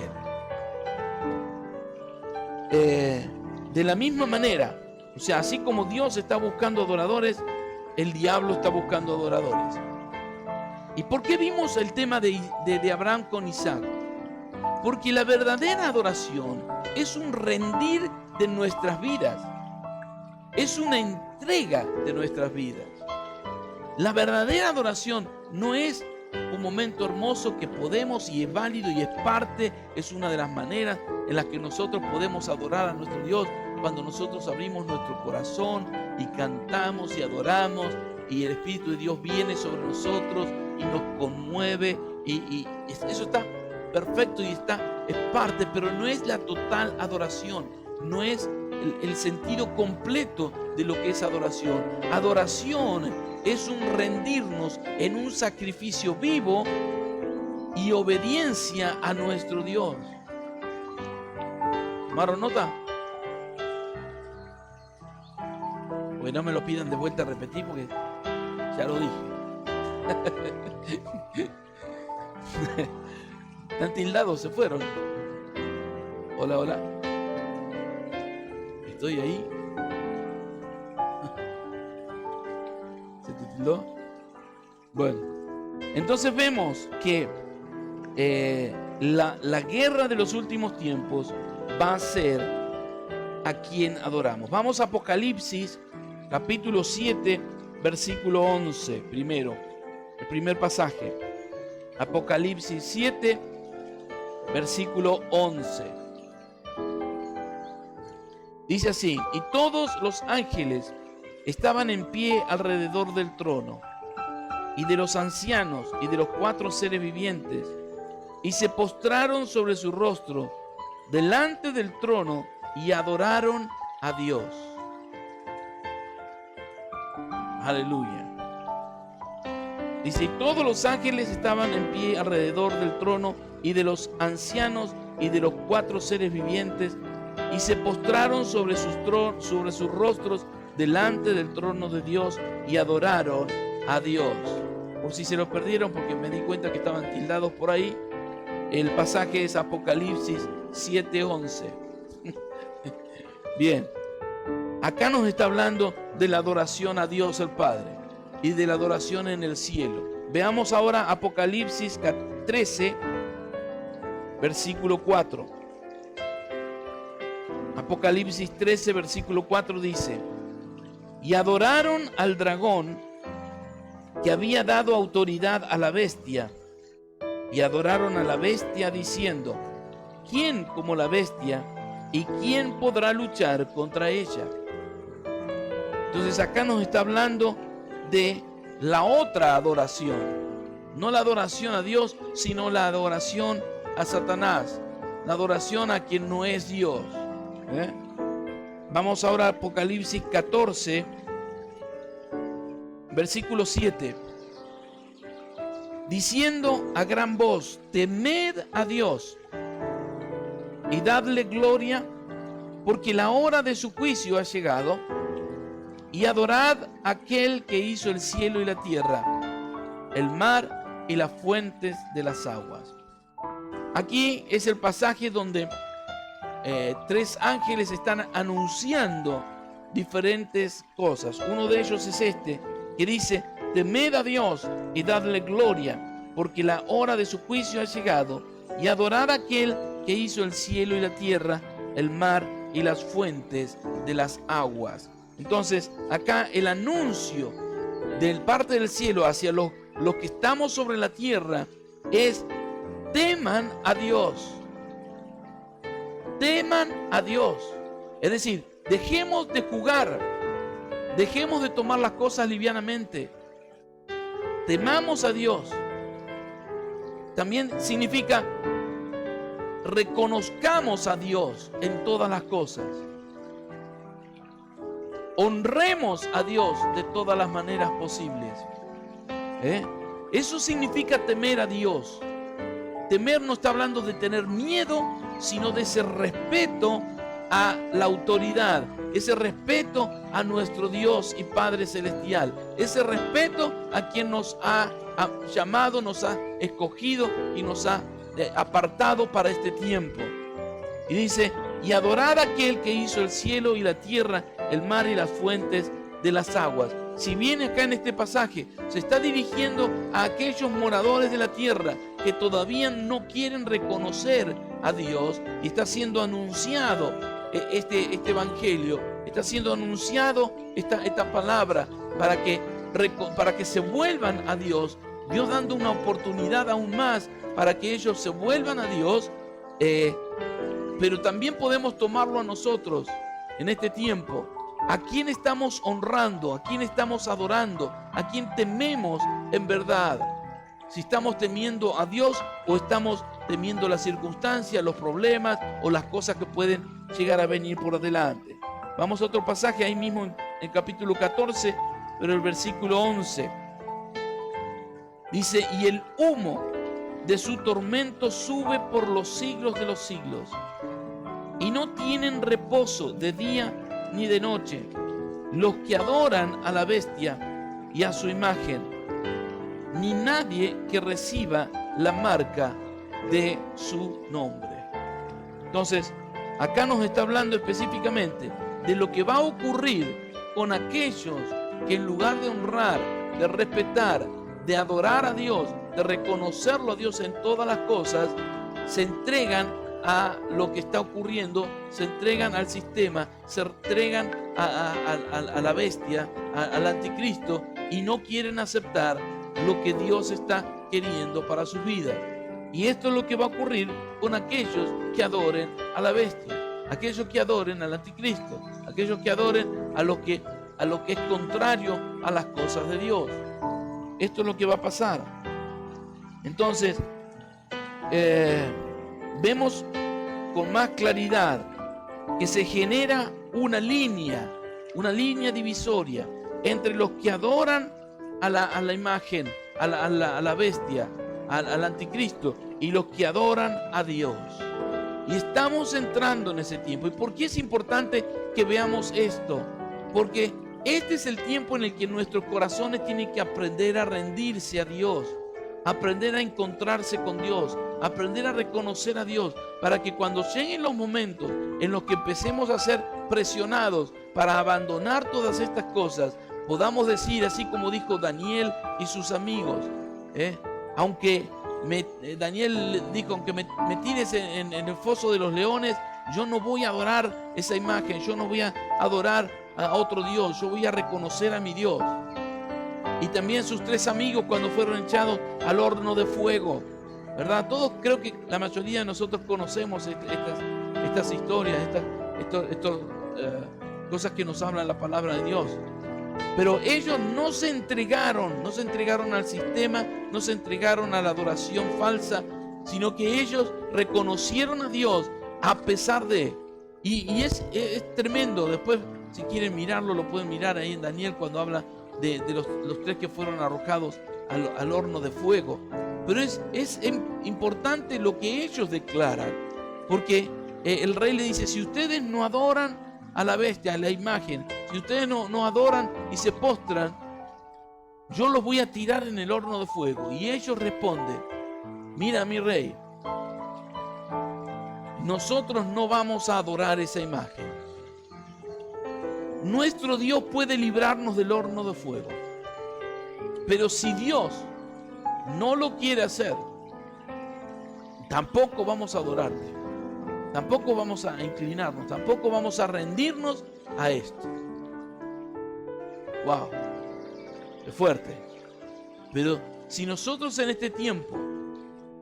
él. De la misma manera, o sea, así como Dios está buscando adoradores, el diablo está buscando adoradores. ¿Y por qué vimos el tema de Abraham con Isaac? Porque la verdadera adoración es un rendir de nuestras vidas. Es una entrega de nuestras vidas. La verdadera adoración no es un momento hermoso que podemos, y es válido y es parte, es una de las maneras en las que nosotros podemos adorar a nuestro Dios, cuando nosotros abrimos nuestro corazón y cantamos y adoramos, y el Espíritu de Dios viene sobre nosotros y nos conmueve, y eso está perfecto y es parte, pero no es la total adoración, no es el sentido completo de lo que es adoración. Adoración es un rendirnos en un sacrificio vivo y obediencia a nuestro Dios. ¿Tomaron nota? Pues no me lo pidan de vuelta a repetir, porque ya lo dije. Están tildados, se fueron. Hola, hola. Estoy ahí. ¿Se te tildó? Bueno, entonces vemos que la guerra de los últimos tiempos va a ser a quien adoramos. Vamos a Apocalipsis, capítulo 7, versículo 11. Primero, el primer pasaje. Apocalipsis 7, versículo 11. Dice así: y todos los ángeles estaban en pie alrededor del trono, y de los ancianos y de los 4 seres vivientes, y se postraron sobre su rostro delante del trono y adoraron a Dios. Aleluya. Dice: y todos los ángeles estaban en pie alrededor del trono y de los ancianos y de los 4 seres vivientes, y se postraron sobre sus rostros delante del trono de Dios y adoraron a Dios. Por si se lo perdieron, porque me di cuenta que estaban tildados por ahí, el pasaje es Apocalipsis 7:11. Bien, acá nos está hablando de la adoración a Dios el Padre y de la adoración en el cielo. Veamos ahora Apocalipsis 13, versículo 4. Apocalipsis 13, versículo 4 dice: y adoraron al dragón que había dado autoridad a la bestia, y adoraron a la bestia diciendo: ¿quién como la bestia? ¿Y quién podrá luchar contra ella? Entonces acá nos está hablando de la otra adoración. No la adoración a Dios, sino la adoración a Satanás. La adoración a quien no es Dios. Vamos ahora a Apocalipsis 14, versículo 7. Diciendo a gran voz: temed a Dios y dadle gloria, porque la hora de su juicio ha llegado, y adorad a aquel que hizo el cielo y la tierra, el mar y las fuentes de las aguas. Aquí es el pasaje donde tres ángeles están anunciando diferentes cosas. Uno de ellos es este, que dice: temed a Dios y dadle gloria, porque la hora de su juicio ha llegado, y adorad a aquel que hizo el cielo y la tierra, el mar y las fuentes de las aguas. Entonces, acá el anuncio del parte del cielo hacia los que estamos sobre la tierra es: teman a Dios. Teman a Dios. Es decir, dejemos de jugar, dejemos de tomar las cosas livianamente. Temamos a Dios. También significa reconozcamos a Dios en todas las cosas. Honremos a Dios de todas las maneras posibles. Eso significa temer a Dios. Temer no está hablando de tener miedo, sino de ese respeto a la autoridad, ese respeto a nuestro Dios y Padre Celestial, ese respeto a quien nos ha llamado, nos ha escogido y nos ha apartado para este tiempo. Y dice: y adorad a aquel que hizo el cielo y la tierra, el mar y las fuentes de las aguas. Si bien acá en este pasaje se está dirigiendo a aquellos moradores de la tierra que todavía no quieren reconocer a Dios, y está siendo anunciado este evangelio, está siendo anunciado esta palabra para que se vuelvan a Dios, Dios dando una oportunidad aún más para que ellos se vuelvan a Dios, pero también podemos tomarlo a nosotros en este tiempo. ¿A quién estamos honrando? ¿A quién estamos adorando? ¿A quién tememos en verdad? Si estamos temiendo a Dios o estamos temiendo las circunstancias, los problemas o las cosas que pueden llegar a venir por adelante. Vamos a otro pasaje ahí mismo en el capítulo 14, pero el versículo 11. Dice: y el humo de su tormento sube por los siglos de los siglos, y no tienen reposo de día ni de noche los que adoran a la bestia y a su imagen, ni nadie que reciba la marca de su nombre. Entonces, acá nos está hablando específicamente de lo que va a ocurrir con aquellos que, en lugar de honrar, de respetar, de adorar a Dios, de reconocerlo a Dios en todas las cosas, se entregan a lo que está ocurriendo, se entregan al sistema, se entregan a la bestia, al anticristo, y no quieren aceptar lo que Dios está queriendo para sus vidas. Y esto es lo que va a ocurrir con aquellos que adoren a la bestia, aquellos que adoren al anticristo, aquellos que adoren a lo que es contrario a las cosas de Dios. Esto es lo que va a pasar. Entonces, vemos con más claridad que se genera una línea divisoria entre los que adoran a la imagen, a la bestia, al anticristo, y los que adoran a Dios. Y estamos entrando en ese tiempo. ¿Y por qué es importante que veamos esto? Porque este es el tiempo en el que nuestros corazones tienen que aprender a rendirse a Dios, aprender a encontrarse con Dios, aprender a reconocer a Dios, para que cuando lleguen los momentos en los que empecemos a ser presionados para abandonar todas estas cosas, podamos decir, así como dijo Daniel y sus amigos, aunque Daniel dijo: aunque me tires en el foso de los leones, yo no voy a adorar esa imagen, yo no voy a adorar a otro Dios, yo voy a reconocer a mi Dios. Y también sus tres amigos cuando fueron echados al horno de fuego, ¿verdad? Todos, creo que la mayoría de nosotros conocemos estas historias, estas cosas que nos hablan la palabra de Dios. Pero ellos no se entregaron al sistema, no se entregaron a la adoración falsa, sino que ellos reconocieron a Dios a pesar de. Y es tremendo. Después, si quieren mirarlo, lo pueden mirar ahí en Daniel cuando habla de los tres que fueron arrojados al horno de fuego. Pero es importante lo que ellos declaran, porque el rey le dice: si ustedes no adoran a la bestia, a la imagen, si ustedes no adoran y se postran, yo los voy a tirar en el horno de fuego. Y ellos responden, mira mi rey, nosotros no vamos a adorar esa imagen. Nuestro Dios puede librarnos del horno de fuego. Pero si Dios no lo quiere hacer, tampoco vamos a adorarte. Tampoco vamos a inclinarnos. Tampoco vamos a rendirnos a esto. Wow. Es fuerte. Pero si nosotros en este tiempo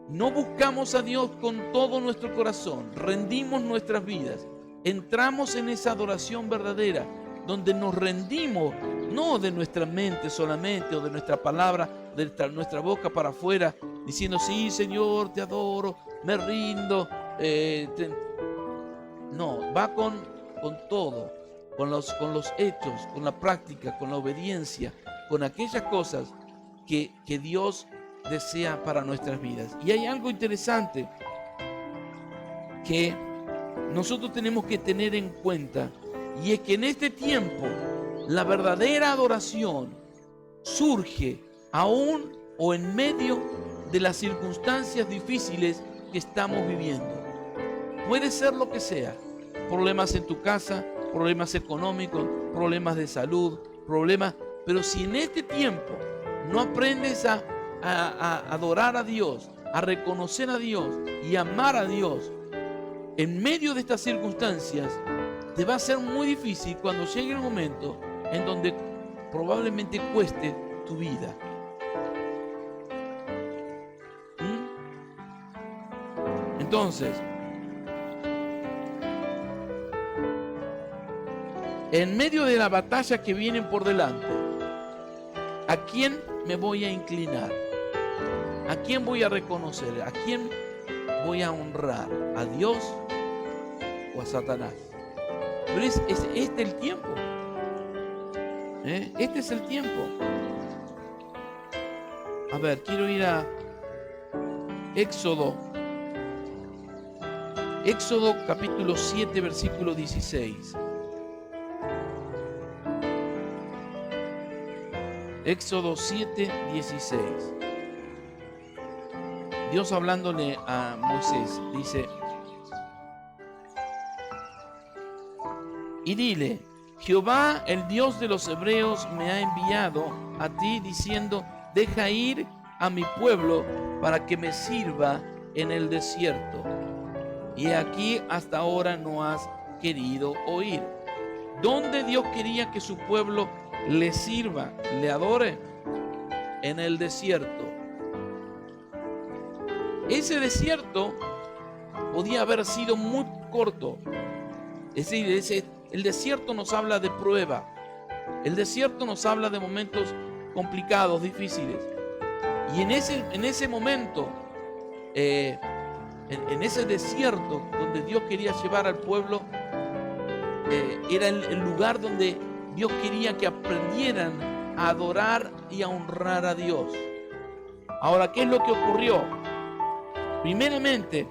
no buscamos a Dios con todo nuestro corazón, rendimos nuestras vidas, entramos en esa adoración verdadera, donde nos rendimos, no de nuestra mente solamente o de nuestra palabra, de nuestra boca para afuera, diciendo, sí, Señor, te adoro, me rindo. No, va con todo, con los hechos, con la práctica, con la obediencia, con aquellas cosas que Dios desea para nuestras vidas. Y hay algo interesante que nosotros tenemos que tener en cuenta, y es que en este tiempo la verdadera adoración surge aún o en medio de las circunstancias difíciles que estamos viviendo. Puede ser lo que sea, problemas en tu casa, problemas económicos, problemas de salud, problemas, pero si en este tiempo no aprendes a adorar a Dios, a reconocer a Dios y amar a Dios, en medio de estas circunstancias, te va a ser muy difícil cuando llegue el momento en donde probablemente cueste tu vida. Entonces, en medio de la batalla que vienen por delante, ¿a quién me voy a inclinar? ¿A quién voy a reconocer? ¿A quién voy a honrar? ¿A Dios o a Satanás? Pero es este el tiempo. Este es el tiempo. A ver, quiero ir a Éxodo capítulo 7, versículo 16. Éxodo 7, 16. Dios hablándole a Moisés, dice, y dile, Jehová, el Dios de los hebreos, me ha enviado a ti diciendo, deja ir a mi pueblo para que me sirva en el desierto. Y aquí hasta ahora no has querido oír. ¿Dónde Dios quería que su pueblo le sirva, le adore? En el desierto. Ese desierto podía haber sido muy corto. Es decir, el desierto nos habla de prueba. El desierto nos habla de momentos complicados, difíciles. Y en ese momento, en ese desierto donde Dios quería llevar al pueblo, era el lugar donde Dios quería que aprendieran a adorar y a honrar a Dios. Ahora, ¿qué es lo que ocurrió? Primeramente,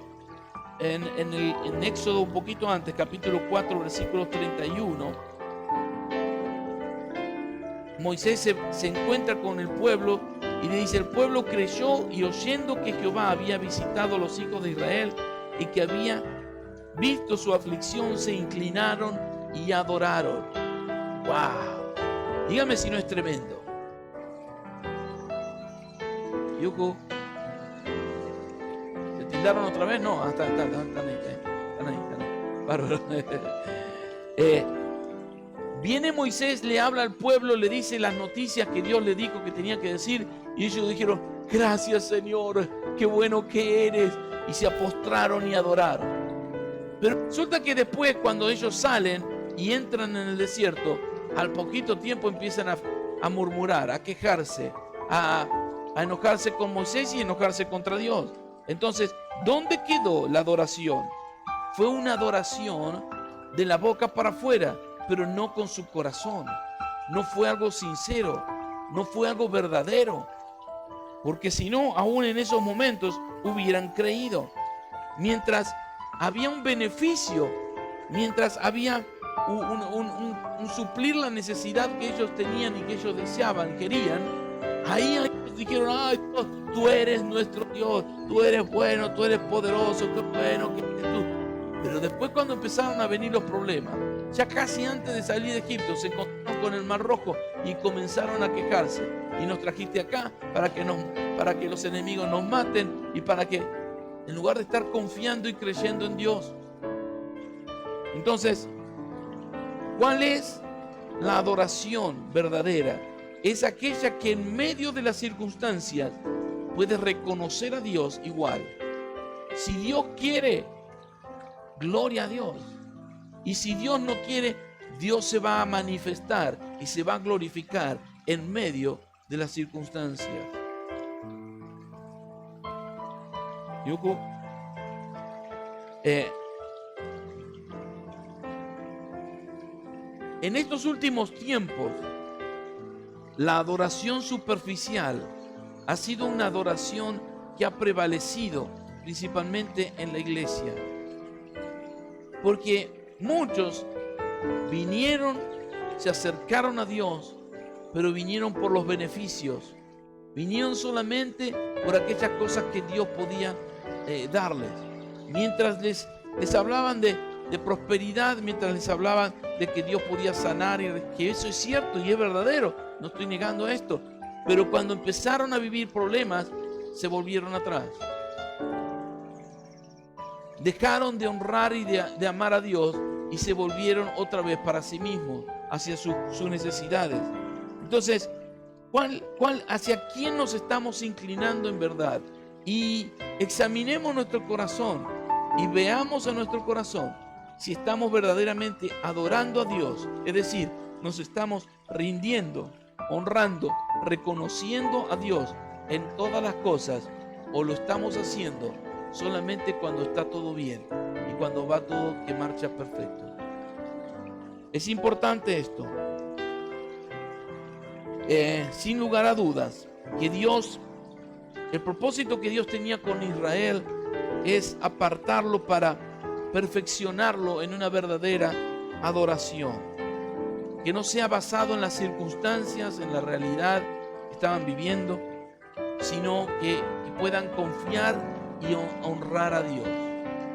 en Éxodo un poquito antes, capítulo 4, versículos 31, Moisés se encuentra con el pueblo y le dice, el pueblo creyó y oyendo que Jehová había visitado a los hijos de Israel y que había visto su aflicción, se inclinaron y adoraron. ¡Wow! Dígame si no es tremendo. Yuko. ¿Se tildaron otra vez? No, están ahí. Bárbaro. Viene Moisés, le habla al pueblo, le dice las noticias que Dios le dijo que tenía que decir, y ellos dijeron, gracias Señor, qué bueno que eres, y se postraron y adoraron. Pero resulta que después, cuando ellos salen y entran en el desierto, al poquito tiempo empiezan a murmurar, a quejarse, a enojarse con Moisés y enojarse contra Dios. Entonces, ¿dónde quedó la adoración? Fue una adoración de la boca para afuera, pero no con su corazón. No fue algo sincero, no fue algo verdadero. Porque si no, aún en esos momentos hubieran creído. Mientras había un beneficio, mientras había un suplir la necesidad que ellos tenían y que ellos deseaban, querían, Ahí ellos dijeron, ay, Dios, tú eres nuestro Dios, tú eres bueno, tú eres poderoso, qué bueno que eres tú. Pero después, cuando empezaron a venir los problemas, ya casi antes de salir de Egipto, se encontraron con el Mar Rojo y comenzaron a quejarse. Y nos trajiste acá para que los enemigos nos maten y para que, en lugar de estar confiando y creyendo en Dios. Entonces, ¿cuál es la adoración verdadera? Es aquella que en medio de las circunstancias puedes reconocer a Dios igual. Si Dios quiere, gloria a Dios. Y si Dios no quiere, Dios se va a manifestar y se va a glorificar en medio de las circunstancias. Yuko, en estos últimos tiempos, la adoración superficial ha sido una adoración que ha prevalecido principalmente en la iglesia. Porque muchos vinieron, se acercaron a Dios, pero vinieron por los beneficios. Vinieron solamente por aquellas cosas que Dios podía darles. Mientras les hablaban de prosperidad, mientras les hablaban de que Dios podía sanar, y que eso es cierto y es verdadero, no estoy negando esto. Pero cuando empezaron a vivir problemas, se volvieron atrás. Dejaron de honrar y de amar a Dios y se volvieron otra vez para sí mismos, hacia sus necesidades. Entonces, hacia quién nos estamos inclinando en verdad? Y examinemos nuestro corazón y veamos a nuestro corazón si estamos verdaderamente adorando a Dios, es decir, nos estamos rindiendo, honrando, reconociendo a Dios en todas las cosas, o lo estamos haciendo solamente cuando está todo bien y cuando va todo que marcha perfecto. Es importante esto. Sin lugar a dudas, que el propósito que Dios tenía con Israel es apartarlo para perfeccionarlo en una verdadera adoración, que no sea basado en las circunstancias, en la realidad que estaban viviendo, sino que puedan confiar y honrar a Dios.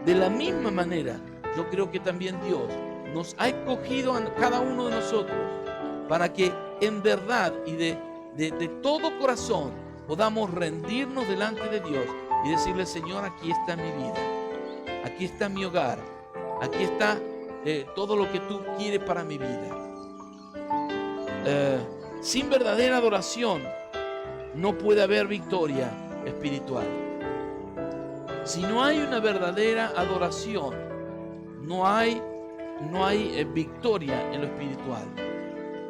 De la misma manera, yo creo que también Dios nos ha escogido a cada uno de nosotros para que en verdad y de todo corazón podamos rendirnos delante de Dios y decirle: Señor, aquí está mi vida, aquí está mi hogar, aquí está todo lo que tú quieres para mi vida. Sin verdadera adoración no puede haber victoria espiritual. Si no hay una verdadera adoración, no hay victoria en lo espiritual.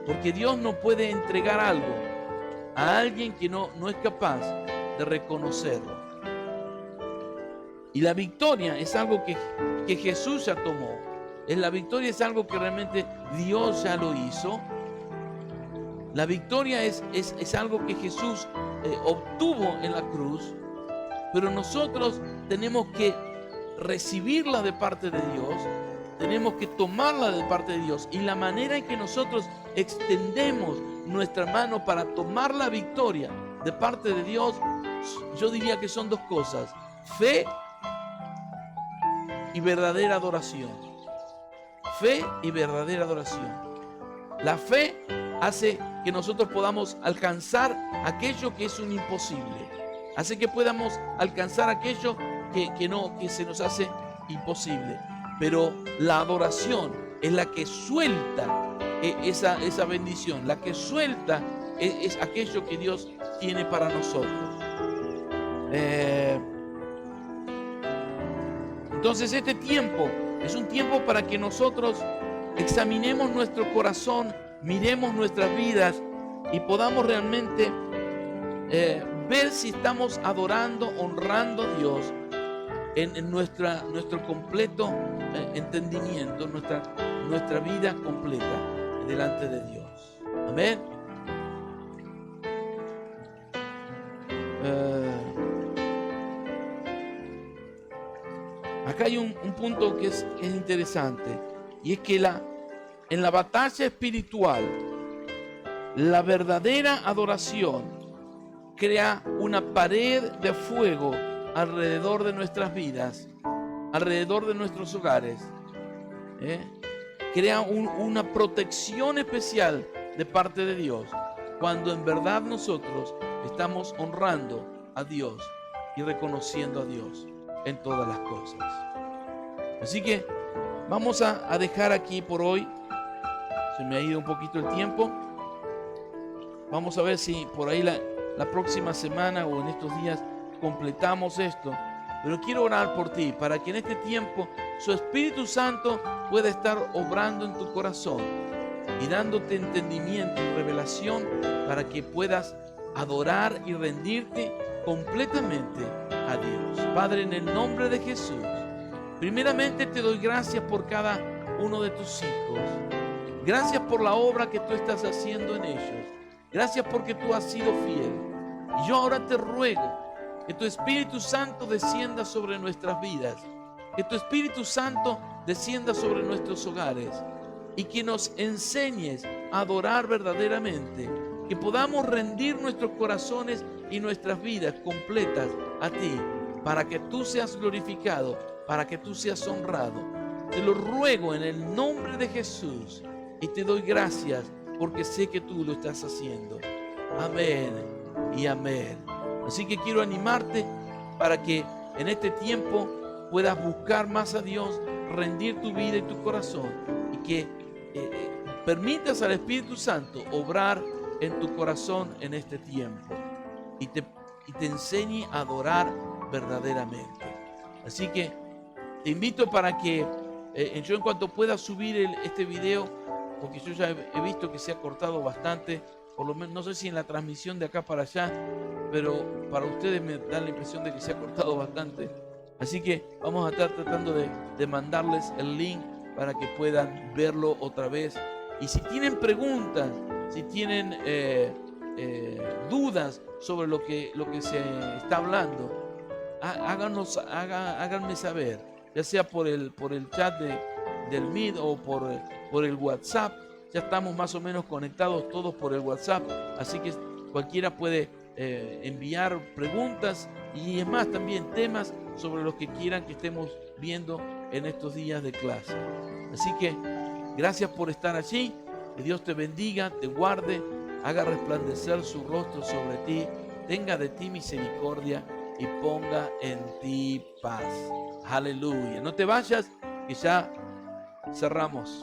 Porque Dios no puede entregar algo a alguien que no es capaz de reconocerlo. Y la victoria es algo que Jesús ya tomó. La victoria es algo que realmente Dios ya lo hizo. La victoria es algo que Jesús obtuvo en la cruz. Pero nosotros tenemos que recibirla de parte de Dios. Tenemos que tomarla de parte de Dios. Y la manera en que nosotros extendemos nuestra mano para tomar la victoria de parte de Dios, yo diría que son dos cosas: fe y verdadera adoración. Fe y verdadera adoración. La fe hace que nosotros podamos alcanzar aquello que es un imposible. Hace que podamos alcanzar aquello que se nos hace imposible. Pero la adoración es la que suelta esa bendición, la que suelta es aquello que Dios tiene para nosotros. Entonces este tiempo es un tiempo para que nosotros examinemos nuestro corazón, miremos nuestras vidas y podamos realmente ver si estamos adorando, honrando a Dios en nuestro completo entendimiento, nuestra vida completa delante de Dios. Amén. Acá hay un punto que es interesante, y es que en la batalla espiritual, la verdadera adoración crea una pared de fuego alrededor de nuestras vidas, alrededor de nuestros hogares. Crea una protección especial de parte de Dios, cuando en verdad nosotros estamos honrando a Dios y reconociendo a Dios en todas las cosas. Así que vamos a dejar aquí por hoy. Se me ha ido un poquito el tiempo. Vamos a ver si por ahí la próxima semana o en estos días completamos esto. Pero quiero orar por ti, para que en este tiempo su Espíritu Santo pueda estar obrando en tu corazón y dándote entendimiento y revelación para que puedas adorar y rendirte completamente a Dios. Padre, en el nombre de Jesús, primeramente te doy gracias por cada uno de tus hijos. Gracias por la obra que tú estás haciendo en ellos. Gracias porque tú has sido fiel. Y yo ahora te ruego que tu Espíritu Santo descienda sobre nuestras vidas, que tu Espíritu Santo descienda sobre nuestros hogares y que nos enseñes a adorar verdaderamente, que podamos rendir nuestros corazones y nuestras vidas completas a ti, para que tú seas glorificado, para que tú seas honrado. Te lo ruego en el nombre de Jesús y te doy gracias porque sé que tú lo estás haciendo. Amén y amén. Así que quiero animarte para que en este tiempo puedas buscar más a Dios, rendir tu vida y tu corazón, y que permitas al Espíritu Santo obrar en tu corazón en este tiempo y te enseñe a adorar verdaderamente. Así que te invito para que yo en cuanto pueda subir este video, porque yo ya he visto que se ha cortado bastante, por lo menos no sé si en la transmisión de acá para allá, pero para ustedes me da la impresión de que se ha cortado bastante. Así que vamos a estar tratando de mandarles el link para que puedan verlo otra vez. Y si tienen preguntas, si tienen dudas sobre lo que se está hablando, háganme saber, ya sea por el chat del Meet o por el WhatsApp. Ya estamos más o menos conectados todos por el WhatsApp, así que cualquiera puede enviar preguntas y es más, también temas sobre los que quieran que estemos viendo en estos días de clase. Así que gracias por estar allí, que Dios te bendiga, te guarde, haga resplandecer su rostro sobre ti, tenga de ti misericordia y ponga en ti paz. Aleluya. No te vayas, que ya cerramos.